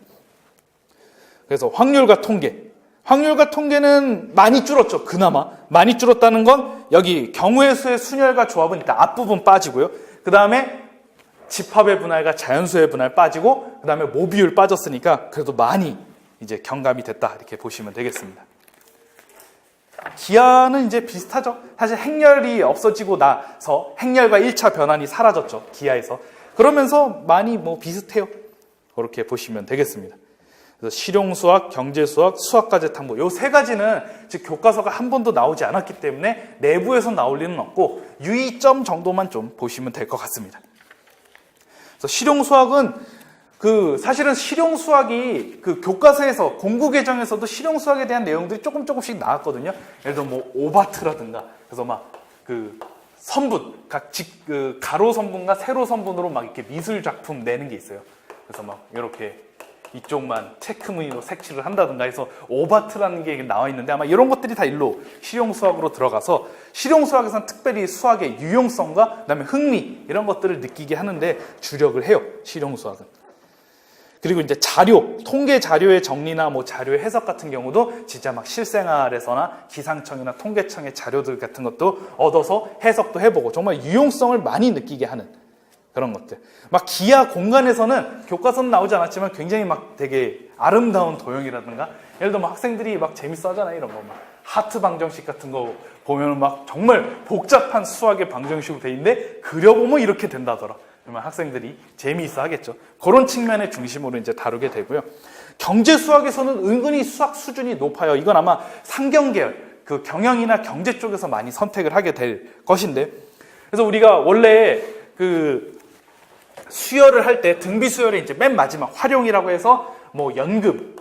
그래서 확률과 통계. 확률과 통계는 많이 줄었죠. 그나마. 많이 줄었다는 건 여기 경우의 수의 순열과 조합은 일단 앞부분 빠지고요. 그 다음에 집합의 분할과 자연수의 분할 빠지고 그 다음에 모비율 빠졌으니까 그래도 많이 이제 경감이 됐다. 이렇게 보시면 되겠습니다. 기하는 이제 비슷하죠. 사실 행렬이 없어지고 나서 행렬과 1차 변환이 사라졌죠. 기하에서. 그러면서 많이 뭐 비슷해요. 그렇게 보시면 되겠습니다. 그래서 실용수학, 경제수학, 수학과제 탐구 요 세 가지는 즉 교과서가 한 번도 나오지 않았기 때문에 내부에서 나올 리는 없고 유의점 정도만 좀 보시면 될 것 같습니다. 그래서 실용수학은 사실은 실용수학이 그 교과서에서 공부 계정에서도 실용수학에 대한 내용들이 조금씩 나왔거든요. 예를 들어 뭐 오바트라든가 그래서 막 그 선분 가로 선분과 세로 선분으로 막 이렇게 미술 작품 내는 게 있어요. 그래서 막 이렇게 이쪽만 체크무늬로 색칠을 한다든가 해서 오바트라는 게 나와 있는데 아마 이런 것들이 다 일로 실용수학으로 들어가서 실용수학에서는 특별히 수학의 유용성과 그다음에 흥미 이런 것들을 느끼게 하는데 주력을 해요. 실용수학은. 그리고 이제 자료, 통계 자료의 정리나 뭐 자료의 해석 같은 경우도 진짜 막 실생활에서나 기상청이나 통계청의 자료들 같은 것도 얻어서 해석도 해보고 정말 유용성을 많이 느끼게 하는 그런 것들. 막 기하 공간에서는 교과서는 나오지 않았지만 굉장히 막 되게 아름다운 도형이라든가 예를 들어 막 학생들이 막 재밌어 하잖아요. 이런 거 막 하트 방정식 같은 거 보면 막 정말 복잡한 수학의 방정식으로 돼 있는데 그려보면 이렇게 된다더라. 그러면 학생들이 재미있어 하겠죠. 그런 측면의 중심으로 이제 다루게 되고요. 경제 수학에서는 은근히 수학 수준이 높아요. 이건 아마 상경계열, 그 경영이나 경제 쪽에서 많이 선택을 하게 될 것인데. 그래서 우리가 원래 그 수열을 할 때 등비 수열의 이제 맨 마지막 활용이라고 해서 뭐 연금,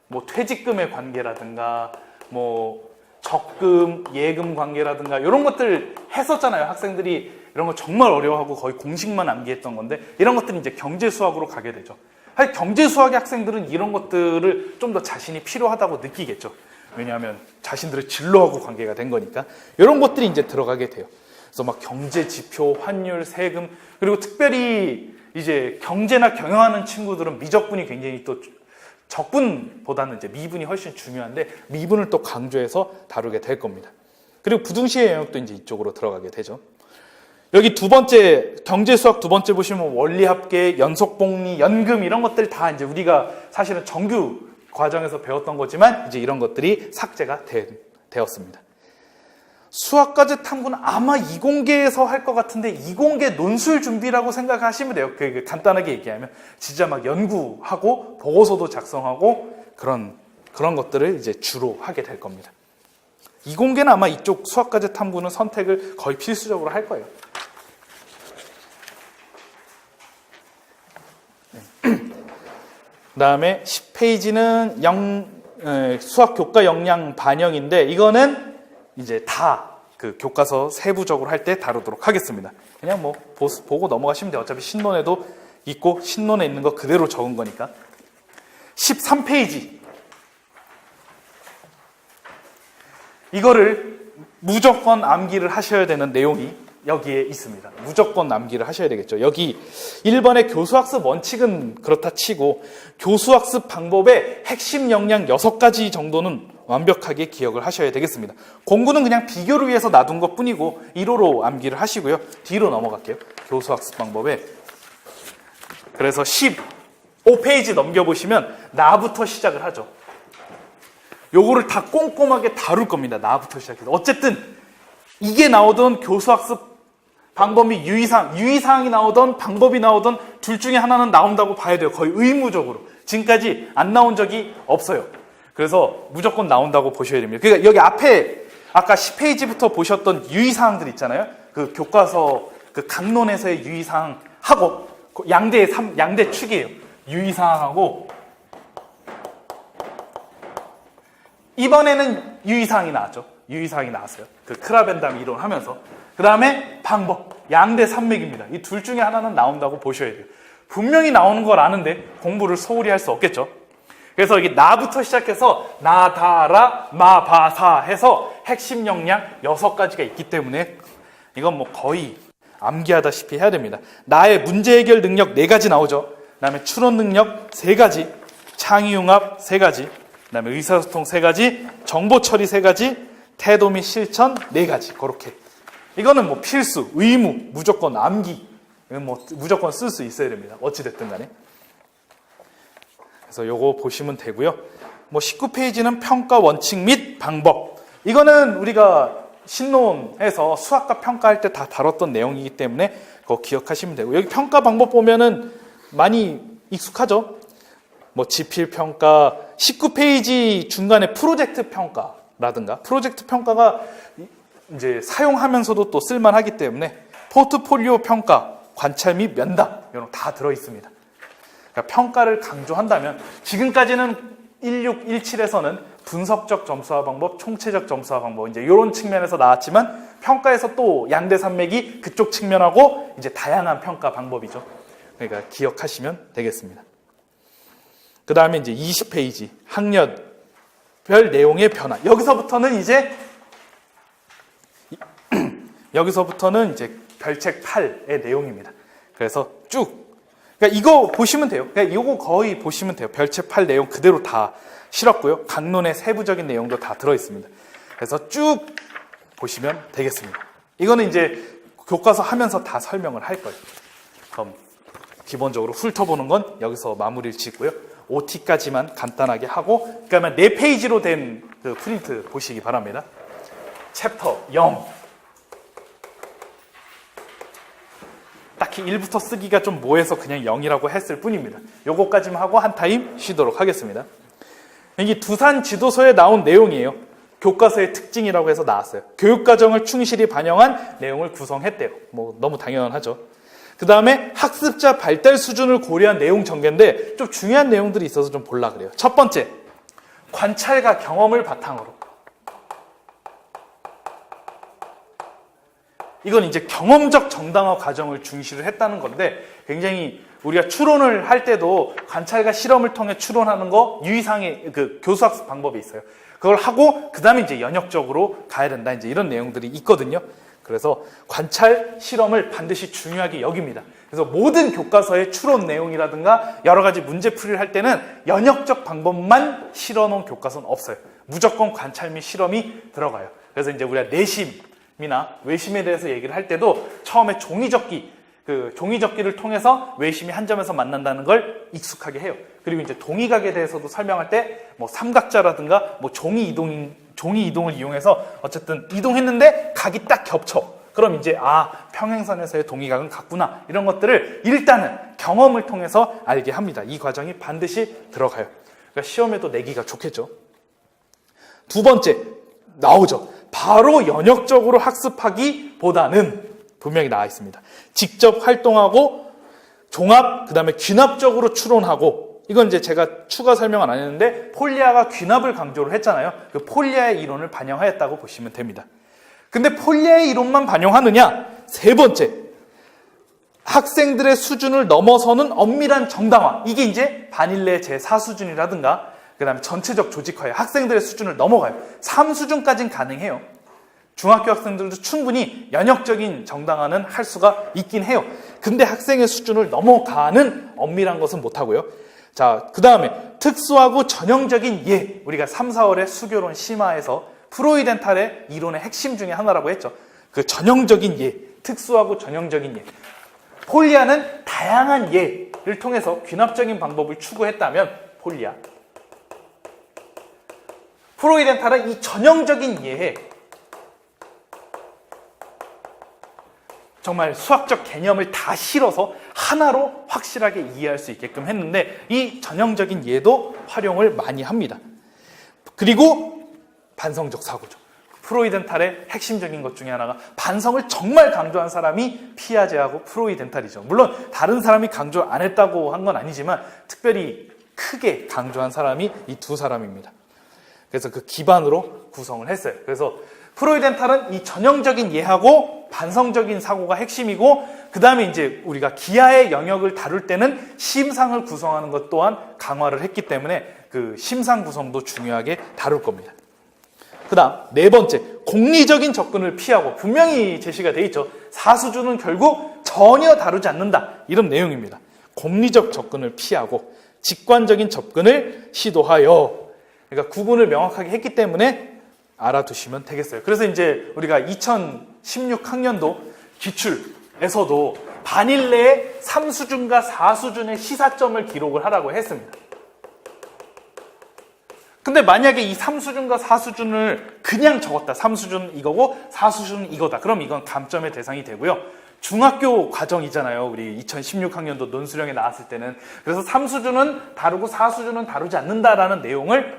뭐 퇴직금의 관계라든가 뭐 적금, 예금 관계라든가 이런 것들 했었잖아요. 학생들이 이런 거 정말 어려워하고 거의 공식만 암기했던 건데 이런 것들이 이제 경제 수학으로 가게 되죠. 사실 경제 수학의 학생들은 이런 것들을 좀 더 자신이 필요하다고 느끼겠죠. 왜냐하면 자신들의 진로하고 관계가 된 거니까. 이런 것들이 이제 들어가게 돼요. 그래서 막 경제 지표, 환율, 세금, 그리고 특별히 이제 경제나 경영하는 친구들은 미적분이 굉장히 또 적분보다는 이제 미분이 훨씬 중요한데 미분을 또 강조해서 다루게 될 겁니다. 그리고 부등식의 영역도 이제 이쪽으로 들어가게 되죠. 여기 두 번째, 경제수학 두 번째 보시면 원리합계, 연속복리, 연금 이런 것들 다 이제 우리가 사실은 정규 과정에서 배웠던 거지만 이제 이런 것들이 삭제가 되었습니다. 수학과제 탐구는 아마 이공계에서 할 것 같은데 이공계 논술 준비라고 생각하시면 돼요. 간단하게 얘기하면 진짜 막 연구하고 보고서도 작성하고 그런 것들을 이제 주로 하게 될 겁니다. 이공계는 아마 이쪽 수학과제 탐구는 선택을 거의 필수적으로 할 거예요. 그 다음에 10페이지는 수학 교과 역량 반영인데 이거는 이제 다 그 교과서 세부적으로 할 때 다루도록 하겠습니다. 그냥 뭐 보고 넘어가시면 돼요. 어차피 신론에도 있고 신론에 있는 거 그대로 적은 거니까. 13페이지. 이거를 무조건 암기를 하셔야 되는 내용이 여기에 있습니다. 무조건 암기를 하셔야 되겠죠. 여기 1번의 교수학습 원칙은 그렇다 치고 교수학습 방법의 핵심 역량 6가지 정도는 완벽하게 기억을 하셔야 되겠습니다. 공부는 그냥 비교를 위해서 놔둔 것 뿐이고 1호로 암기를 하시고요. 뒤로 넘어갈게요. 교수학습 방법에. 그래서 15페이지 넘겨보시면 나부터 시작을 하죠. 요거를 다 꼼꼼하게 다룰 겁니다. 나부터 시작해서. 어쨌든 이게 나오던 교수학습 방법이 유의사항이 나오던 방법이 나오던 둘 중에 하나는 나온다고 봐야 돼요. 거의 의무적으로. 지금까지 안 나온 적이 없어요. 그래서 무조건 나온다고 보셔야 됩니다. 그러니까 여기 앞에 아까 10페이지부터 보셨던 유의사항들 있잖아요. 그 교과서 그 강론에서의 유의사항하고 양대 축이에요. 유의사항하고 이번에는 유의사항이 나왔죠. 유의사항이 나왔어요. 그 크라벤담 이론 하면서. 그 다음에 방법. 양대 산맥입니다. 이 둘 중에 하나는 나온다고 보셔야 돼요. 분명히 나오는 걸 아는데 공부를 소홀히 할 수 없겠죠. 그래서 여기 나부터 시작해서 나, 다, 라, 마, 바, 사 해서 핵심 역량 6가지가 있기 때문에 이건 뭐 거의 암기하다시피 해야 됩니다. 나의 문제 해결 능력 4가지 나오죠. 그 다음에 추론 능력 3가지, 창의융합 3가지, 그 다음에 의사소통 3가지, 정보처리 3가지, 태도 및 실천 4가지. 그렇게. 이거는 뭐 필수, 의무, 무조건 암기. 이건 뭐 무조건 쓸 수 있어야 됩니다. 어찌됐든 간에. 그래서 요거 보시면 되고요. 뭐 19페이지는 평가 원칙 및 방법. 이거는 우리가 신론에서 수학과 평가할 때 다 다뤘던 내용이기 때문에 그거 기억하시면 되고. 여기 평가 방법 보면은 많이 익숙하죠? 뭐 지필 평가, 19페이지 중간에 프로젝트 평가라든가 프로젝트 평가가 이제 사용하면서도 또 쓸만하기 때문에 포트폴리오 평가, 관찰 및 면담 이런 거 다 들어 있습니다. 그러니까 평가를 강조한다면 지금까지는 1617에서는 분석적 점수화 방법, 총체적 점수화 방법 이제 이런 측면에서 나왔지만 평가에서 또 양대 산맥이 그쪽 측면하고 이제 다양한 평가 방법이죠. 그러니까 기억하시면 되겠습니다. 그 다음에 이제 20페이지 학년별 내용의 변화. 여기서부터는 이제 별책 8의 내용입니다. 그래서 쭉. 그러니까 이거 보시면 돼요. 그러니까 이거 거의 보시면 돼요. 별책 8 내용 그대로 다 실었고요. 강론의 세부적인 내용도 다 들어있습니다. 그래서 쭉 보시면 되겠습니다. 이거는 이제 교과서 하면서 다 설명을 할 거예요. 그럼 기본적으로 훑어보는 건 여기서 마무리를 짓고요. OT까지만 간단하게 하고 그러면 4페이지로 된 그 프린트 보시기 바랍니다. 챕터 0. 딱히 1부터 쓰기가 좀 뭐해서 그냥 0이라고 했을 뿐입니다. 요거까지만 하고 한 타임 쉬도록 하겠습니다. 여기 두산 지도서에 나온 내용이에요. 교과서의 특징이라고 해서 나왔어요. 교육과정을 충실히 반영한 내용을 구성했대요. 뭐 너무 당연하죠. 그 다음에 학습자 발달 수준을 고려한 내용 전개인데 좀 중요한 내용들이 있어서 좀 보려고 그래요. 첫 번째, 관찰과 경험을 바탕으로. 이건 이제 경험적 정당화 과정을 중시를 했다는 건데 굉장히 우리가 추론을 할 때도 관찰과 실험을 통해 추론하는 거 유의사항의 그 교수학습 방법이 있어요. 그걸 하고 그 다음에 이제 연역적으로 가야 된다. 이제 이런 내용들이 있거든요. 그래서 관찰 실험을 반드시 중요하게 여깁니다. 그래서 모든 교과서의 추론 내용이라든가 여러 가지 문제풀이를 할 때는 연역적 방법만 실어놓은 교과서는 없어요. 무조건 관찰 및 실험이 들어가요. 그래서 이제 우리가 내심이나 외심에 대해서 얘기를 할 때도 처음에 종이접기를 통해서 외심이 한 점에서 만난다는 걸 익숙하게 해요. 그리고 이제 동의각에 대해서도 설명할 때 뭐 삼각자라든가 뭐 종이 이동을 이용해서 어쨌든 이동했는데 각이 딱 겹쳐. 그럼 이제 평행선에서의 동의각은 같구나. 이런 것들을 일단은 경험을 통해서 알게 합니다. 이 과정이 반드시 들어가요. 그러니까 시험에도 내기가 좋겠죠. 두 번째 나오죠. 바로 연역적으로 학습하기보다는 분명히 나와 있습니다. 직접 활동하고 종합, 그 다음에 귀납적으로 추론하고, 이건 이제 제가 추가 설명은 안 했는데 폴리아가 귀납을 강조를 했잖아요. 그 폴리아의 이론을 반영하였다고 보시면 됩니다. 근데 폴리아의 이론만 반영하느냐? 세 번째, 학생들의 수준을 넘어서는 엄밀한 정당화. 이게 이제 바닐레 제4수준이라든가 그 다음에 전체적 조직화에 학생들의 수준을 넘어가요. 3수준까지는 가능해요. 중학교 학생들도 충분히 연역적인 정당화는 할 수가 있긴 해요. 근데 학생의 수준을 넘어가는 엄밀한 것은 못하고요. 자, 그 다음에 특수하고 전형적인 예. 우리가 3, 4월의 수교론 심화에서 프로이덴탈의 이론의 핵심 중에 하나라고 했죠. 그 전형적인 예. 특수하고 전형적인 예. 폴리아는 다양한 예를 통해서 귀납적인 방법을 추구했다면 폴리아. 프로이덴탈은 이 전형적인 예에 정말 수학적 개념을 다 실어서 하나로 확실하게 이해할 수 있게끔 했는데 이 전형적인 예도 활용을 많이 합니다. 그리고 반성적 사고죠. 프로이덴탈의 핵심적인 것 중에 하나가 반성을 정말 강조한 사람이 피아제하고 프로이덴탈이죠. 물론 다른 사람이 강조 안 했다고 한 건 아니지만 특별히 크게 강조한 사람이 이 두 사람입니다. 그래서 그 기반으로 구성을 했어요. 그래서 프로이덴탈은 이 전형적인 예하고 반성적인 사고가 핵심이고 그 다음에 이제 우리가 기하의 영역을 다룰 때는 심상을 구성하는 것 또한 강화를 했기 때문에 그 심상 구성도 중요하게 다룰 겁니다. 그 다음 네 번째, 공리적인 접근을 피하고 분명히 제시가 돼 있죠. 4수준은 결국 전혀 다루지 않는다. 이런 내용입니다. 공리적 접근을 피하고 직관적인 접근을 시도하여, 그러니까 구분을 명확하게 했기 때문에 알아두시면 되겠어요. 그래서 이제 우리가 2016 학년도 기출에서도 바닐레의 3수준과 4수준의 시사점을 기록을 하라고 했습니다. 근데 만약에 이 3수준과 4수준을 그냥 적었다. 3수준은 이거고 4수준은 이거다. 그럼 이건 감점의 대상이 되고요. 중학교 과정이잖아요. 우리 2016 학년도 논수령에 나왔을 때는. 그래서 3수준은 다루고 4수준은 다루지 않는다라는 내용을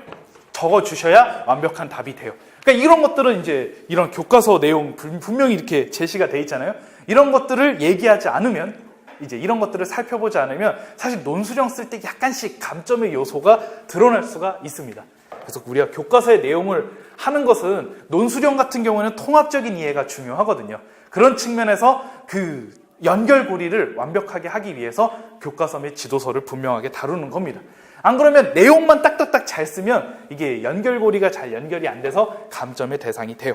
적어주셔야 완벽한 답이 돼요. 그러니까 이런 것들은 이제 이런 교과서 내용 분명히 이렇게 제시가 돼 있잖아요. 이런 것들을 얘기하지 않으면, 이제 이런 것들을 살펴보지 않으면 사실 논수령 쓸 때 약간씩 감점의 요소가 드러날 수가 있습니다. 그래서 우리가 교과서의 내용을 하는 것은 논수령 같은 경우에는 통합적인 이해가 중요하거든요. 그런 측면에서 그 연결고리를 완벽하게 하기 위해서 교과서 및 지도서를 분명하게 다루는 겁니다. 안 그러면 내용만 딱딱딱 잘 쓰면 이게 연결고리가 잘 연결이 안 돼서 감점의 대상이 돼요.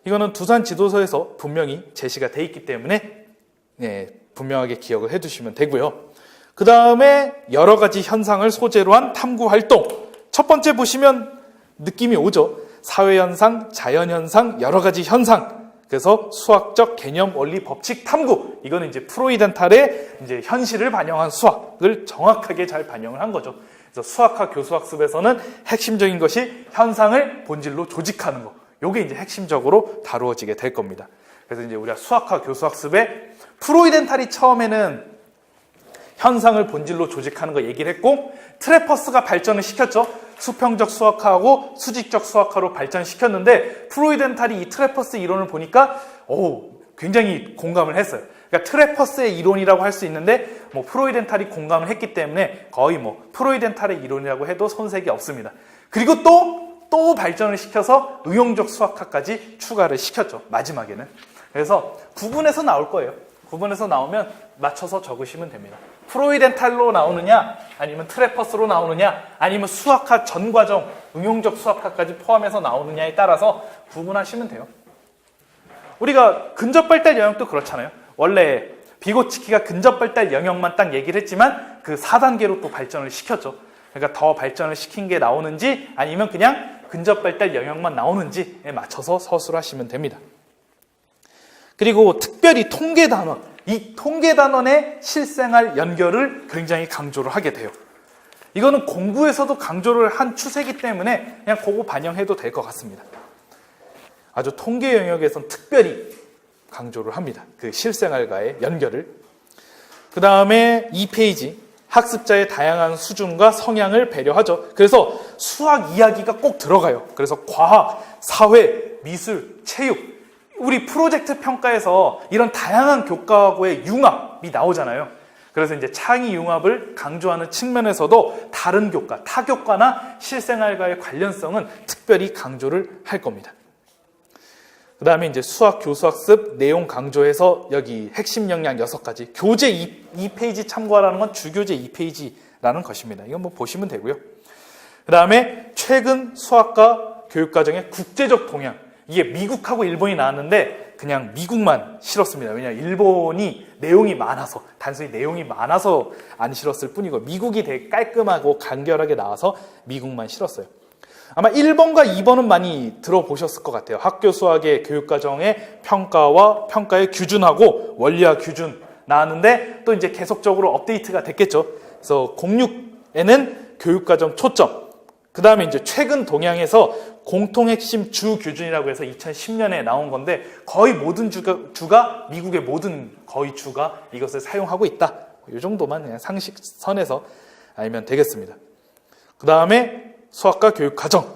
이거는 두산 지도서에서 분명히 제시가 돼 있기 때문에 분명하게 기억을 해두시면 되고요. 그 다음에 여러 가지 현상을 소재로 한 탐구활동. 첫 번째 보시면 느낌이 오죠. 사회현상, 자연현상, 여러 가지 현상. 그래서 수학적 개념, 원리, 법칙 탐구. 이거는 이제 프로이덴탈의 이제 현실을 반영한 수학을 정확하게 잘 반영을 한 거죠. 그래서 수학과 교수학습에서는 핵심적인 것이 현상을 본질로 조직하는 거. 요게 이제 핵심적으로 다루어지게 될 겁니다. 그래서 이제 우리가 수학과 교수학습에 프로이덴탈이 처음에는 현상을 본질로 조직하는 거 얘기를 했고, 트레퍼스가 발전을 시켰죠. 수평적 수학화하고 수직적 수학화로 발전시켰는데 프로이덴탈이 이 트레퍼스 이론을 보니까 굉장히 공감을 했어요. 그러니까 트레퍼스의 이론이라고 할 수 있는데 프로이덴탈이 공감을 했기 때문에 거의 프로이덴탈의 이론이라고 해도 손색이 없습니다. 그리고 또 발전을 시켜서 응용적 수학화까지 추가를 시켰죠. 마지막에는. 그래서 구분해서 나올 거예요. 구분해서 나오면 맞춰서 적으시면 됩니다. 프로이덴탈로 나오느냐, 아니면 트래퍼스로 나오느냐, 아니면 수학화 전 과정, 응용적 수학화까지 포함해서 나오느냐에 따라서 구분하시면 돼요. 우리가 근접발달 영역도 그렇잖아요. 원래 비고치키가 근접발달 영역만 딱 얘기를 했지만 그 4단계로 또 발전을 시켰죠. 그러니까 더 발전을 시킨 게 나오는지 아니면 그냥 근접발달 영역만 나오는지에 맞춰서 서술을 하시면 됩니다. 그리고 특별히 통계단원, 이 통계단원의 실생활 연결을 굉장히 강조를 하게 돼요. 이거는 공부에서도 강조를 한 추세이기 때문에 그냥 그거 반영해도 될 것 같습니다. 아주 통계 영역에선 특별히 강조를 합니다. 그 실생활과의 연결을. 그 다음에 2페이지, 학습자의 다양한 수준과 성향을 배려하죠. 그래서 수학 이야기가 꼭 들어가요. 그래서 과학, 사회, 미술, 체육, 우리 프로젝트 평가에서 이런 다양한 교과하고의 융합이 나오잖아요. 그래서 이제 창의 융합을 강조하는 측면에서도 다른 교과, 타교과나 실생활과의 관련성은 특별히 강조를 할 겁니다. 그 다음에 이제 수학 교수학습 내용 강조해서 여기 핵심 역량 6가지. 교재 2페이지 참고하라는 건 주교재 2페이지라는 것입니다. 이건 뭐 보시면 되고요. 그 다음에 최근 수학과 교육과정의 국제적 동향. 이게 미국하고 일본이 나왔는데 그냥 미국만 실었습니다. 왜냐하면 일본이 내용이 많아서, 단순히 내용이 많아서 안 실었을 뿐이고 미국이 되게 깔끔하고 간결하게 나와서 미국만 실었어요. 아마 1번과 2번은 많이 들어보셨을 것 같아요. 학교 수학의 교육과정의 평가와 평가의 규준하고 원리와 규준 나왔는데 또 이제 계속적으로 업데이트가 됐겠죠. 그래서 06에는 교육과정 초점, 그 다음에 이제 최근 동향에서 공통핵심 주 규준이라고 해서 2010년에 나온 건데 거의 모든 주가 미국의 모든 거의 주가 이것을 사용하고 있다. 이 정도만 그냥 상식선에서 알면 되겠습니다. 그 다음에 수학과 교육과정,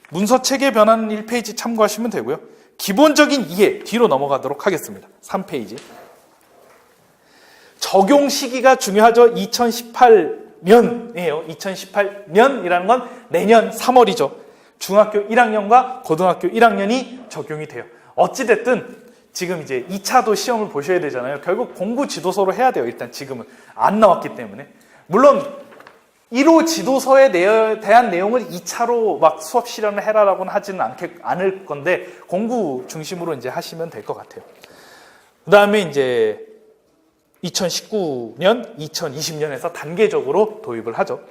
문서체계 변화는 1페이지 참고하시면 되고요. 기본적인 이해 뒤로 넘어가도록 하겠습니다. 3페이지. 적용 시기가 중요하죠. 2018년이에요. 2018년이라는 건 내년 3월이죠. 중학교 1학년과 고등학교 1학년이 적용이 돼요. 어찌됐든 지금 이제 2차도 시험을 보셔야 되잖아요. 결국 공부 지도서로 해야 돼요. 일단 지금은 안 나왔기 때문에. 물론 1호 지도서에 대한 내용을 2차로 막 수업 실현을 해라라고는 하지는 않을 건데 공부 중심으로 이제 하시면 될 것 같아요. 그 다음에 이제 2019년, 2020년에서 단계적으로 도입을 하죠.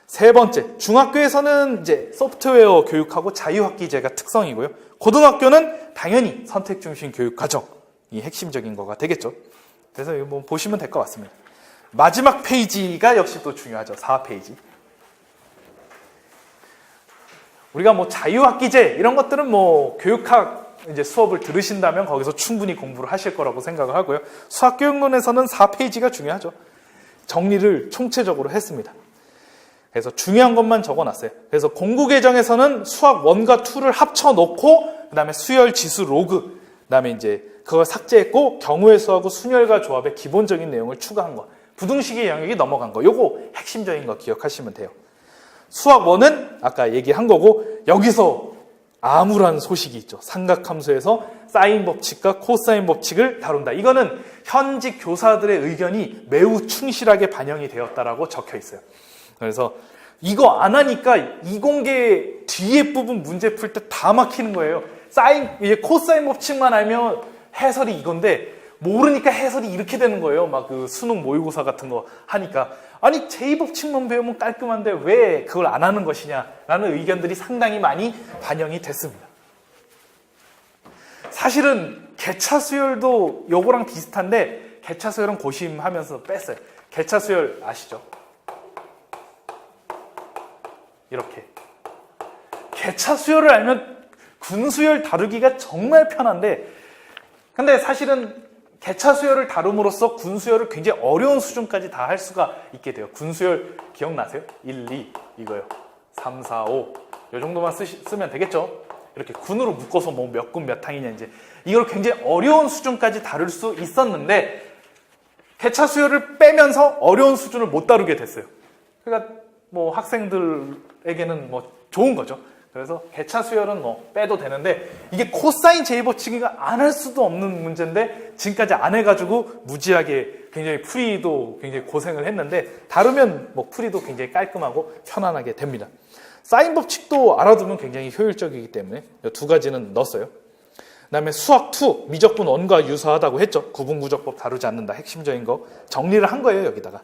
세 번째, 중학교에서는 이제 소프트웨어 교육하고 자유학기제가 특성이고요. 고등학교는 당연히 선택 중심 교육 과정이 핵심적인 거가 되겠죠. 그래서 이거 뭐 보시면 될 것 같습니다. 마지막 페이지가 역시 또 중요하죠. 4페이지. 우리가 뭐 자유학기제 이런 것들은 뭐 교육학 이제 수업을 들으신다면 거기서 충분히 공부를 하실 거라고 생각을 하고요. 수학교육론에서는 4페이지가 중요하죠. 정리를 총체적으로 했습니다. 그래서 중요한 것만 적어놨어요. 그래서 공부계정에서는 수학 1과 2를 합쳐놓고 그 다음에 수열 지수 로그, 그 다음에 이제 그걸 삭제했고 경우의 수하고 순열과 조합의 기본적인 내용을 추가한 거, 부등식의 영역이 넘어간 거, 요거 핵심적인 거 기억하시면 돼요. 수학 1은 아까 얘기한 거고 여기서 암울한 소식이 있죠. 삼각함수에서 사인 법칙과 코사인 법칙을 다룬다. 이거는 현직 교사들의 의견이 매우 충실하게 반영이 되었다라고 적혀 있어요. 그래서 이거 안 하니까 이공계 뒤에 부분 문제 풀 때 다 막히는 거예요. 코사인 법칙만 알면 해설이 이건데 모르니까 해설이 이렇게 되는 거예요. 막 그 수능 모의고사 같은 거 하니까 아니 제2법칙만 배우면 깔끔한데 왜 그걸 안 하는 것이냐라는 의견들이 상당히 많이 반영이 됐습니다. 사실은 개차 수열도 요거랑 비슷한데 개차 수열은 고심하면서 뺐어요. 개차 수열 아시죠? 이렇게 개차 수열을 알면 군수열 다루기가 정말 편한데 근데 사실은 개차 수열을 다룸으로써 군수열을 굉장히 어려운 수준까지 다 할 수가 있게 돼요. 군수열 기억나세요? 1, 2 이거요. 3, 4, 5 이 정도만 쓰면 되겠죠? 이렇게 군으로 묶어서 뭐 몇 군 몇 항이냐 이제 이걸 굉장히 어려운 수준까지 다룰 수 있었는데 개차 수열을 빼면서 어려운 수준을 못 다루게 됐어요. 그러니까 뭐 학생들에게는 뭐 좋은 거죠. 그래서 개차 수열은 뭐 빼도 되는데 이게 코사인 제2법칙이가 안 할 수도 없는 문제인데 지금까지 안 해가지고 무지하게 굉장히 풀이도 굉장히 고생을 했는데 다루면 뭐 풀이도 굉장히 깔끔하고 편안하게 됩니다. 사인 법칙도 알아두면 굉장히 효율적이기 때문에 이 두 가지는 넣었어요. 그 다음에 수학 2, 미적분 1과 유사하다고 했죠. 구분구조법 다루지 않는다. 핵심적인 거 정리를 한 거예요, 여기다가.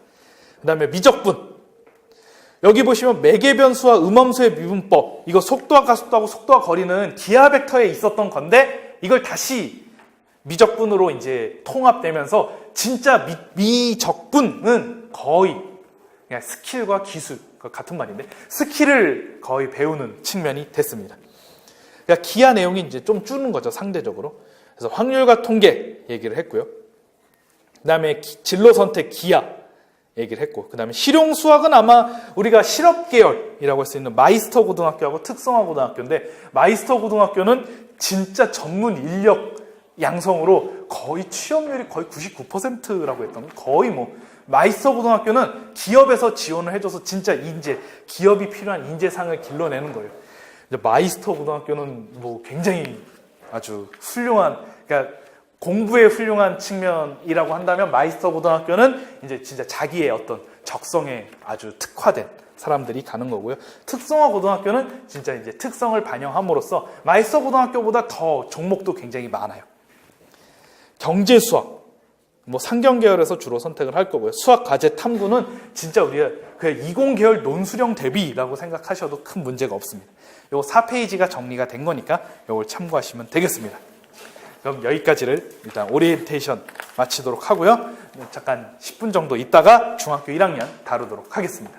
그 다음에 미적분. 여기 보시면 매개변수와 음함수의 미분법. 이거 속도와 가속도하고 속도와 거리는 기하 벡터에 있었던 건데 이걸 다시 미적분으로 이제 통합되면서 진짜 미적분은 거의 그냥 스킬과 기술, 같은 말인데 스킬을 거의 배우는 측면이 됐습니다. 그러니까 기하 내용이 이제 좀 줄는 거죠, 상대적으로. 그래서 확률과 통계 얘기를 했고요. 그 다음에 진로 선택 기하 얘기를 했고, 그 다음에 실용 수학은 아마 우리가 실업 계열이라고 할 수 있는 마이스터 고등학교하고 특성화 고등학교인데, 마이스터 고등학교는 진짜 전문 인력 양성으로 거의 취업률이 거의 99%라고 했던 거. 거의 뭐 마이스터 고등학교는 기업에서 지원을 해줘서 진짜 인재, 기업이 필요한 인재상을 길러내는 거예요. 마이스터 고등학교는 뭐 굉장히 아주 훌륭한, 그러니까 공부에 훌륭한 측면이라고 한다면 마이스터 고등학교는 이제 진짜 자기의 어떤 적성에 아주 특화된 사람들이 가는 거고요. 특성화 고등학교는 진짜 이제 특성을 반영함으로써 마이스터 고등학교보다 더 종목도 굉장히 많아요. 경제 수학, 뭐 상경 계열에서 주로 선택을 할 거고요. 수학 과제 탐구는 진짜 우리가 그냥 이공계열 논수령 대비라고 생각하셔도 큰 문제가 없습니다. 요 4페이지가 정리가 된 거니까 요걸 참고하시면 되겠습니다. 그럼 여기까지를 일단 오리엔테이션 마치도록 하고요. 잠깐 10분 정도 있다가 중학교 1학년 다루도록 하겠습니다.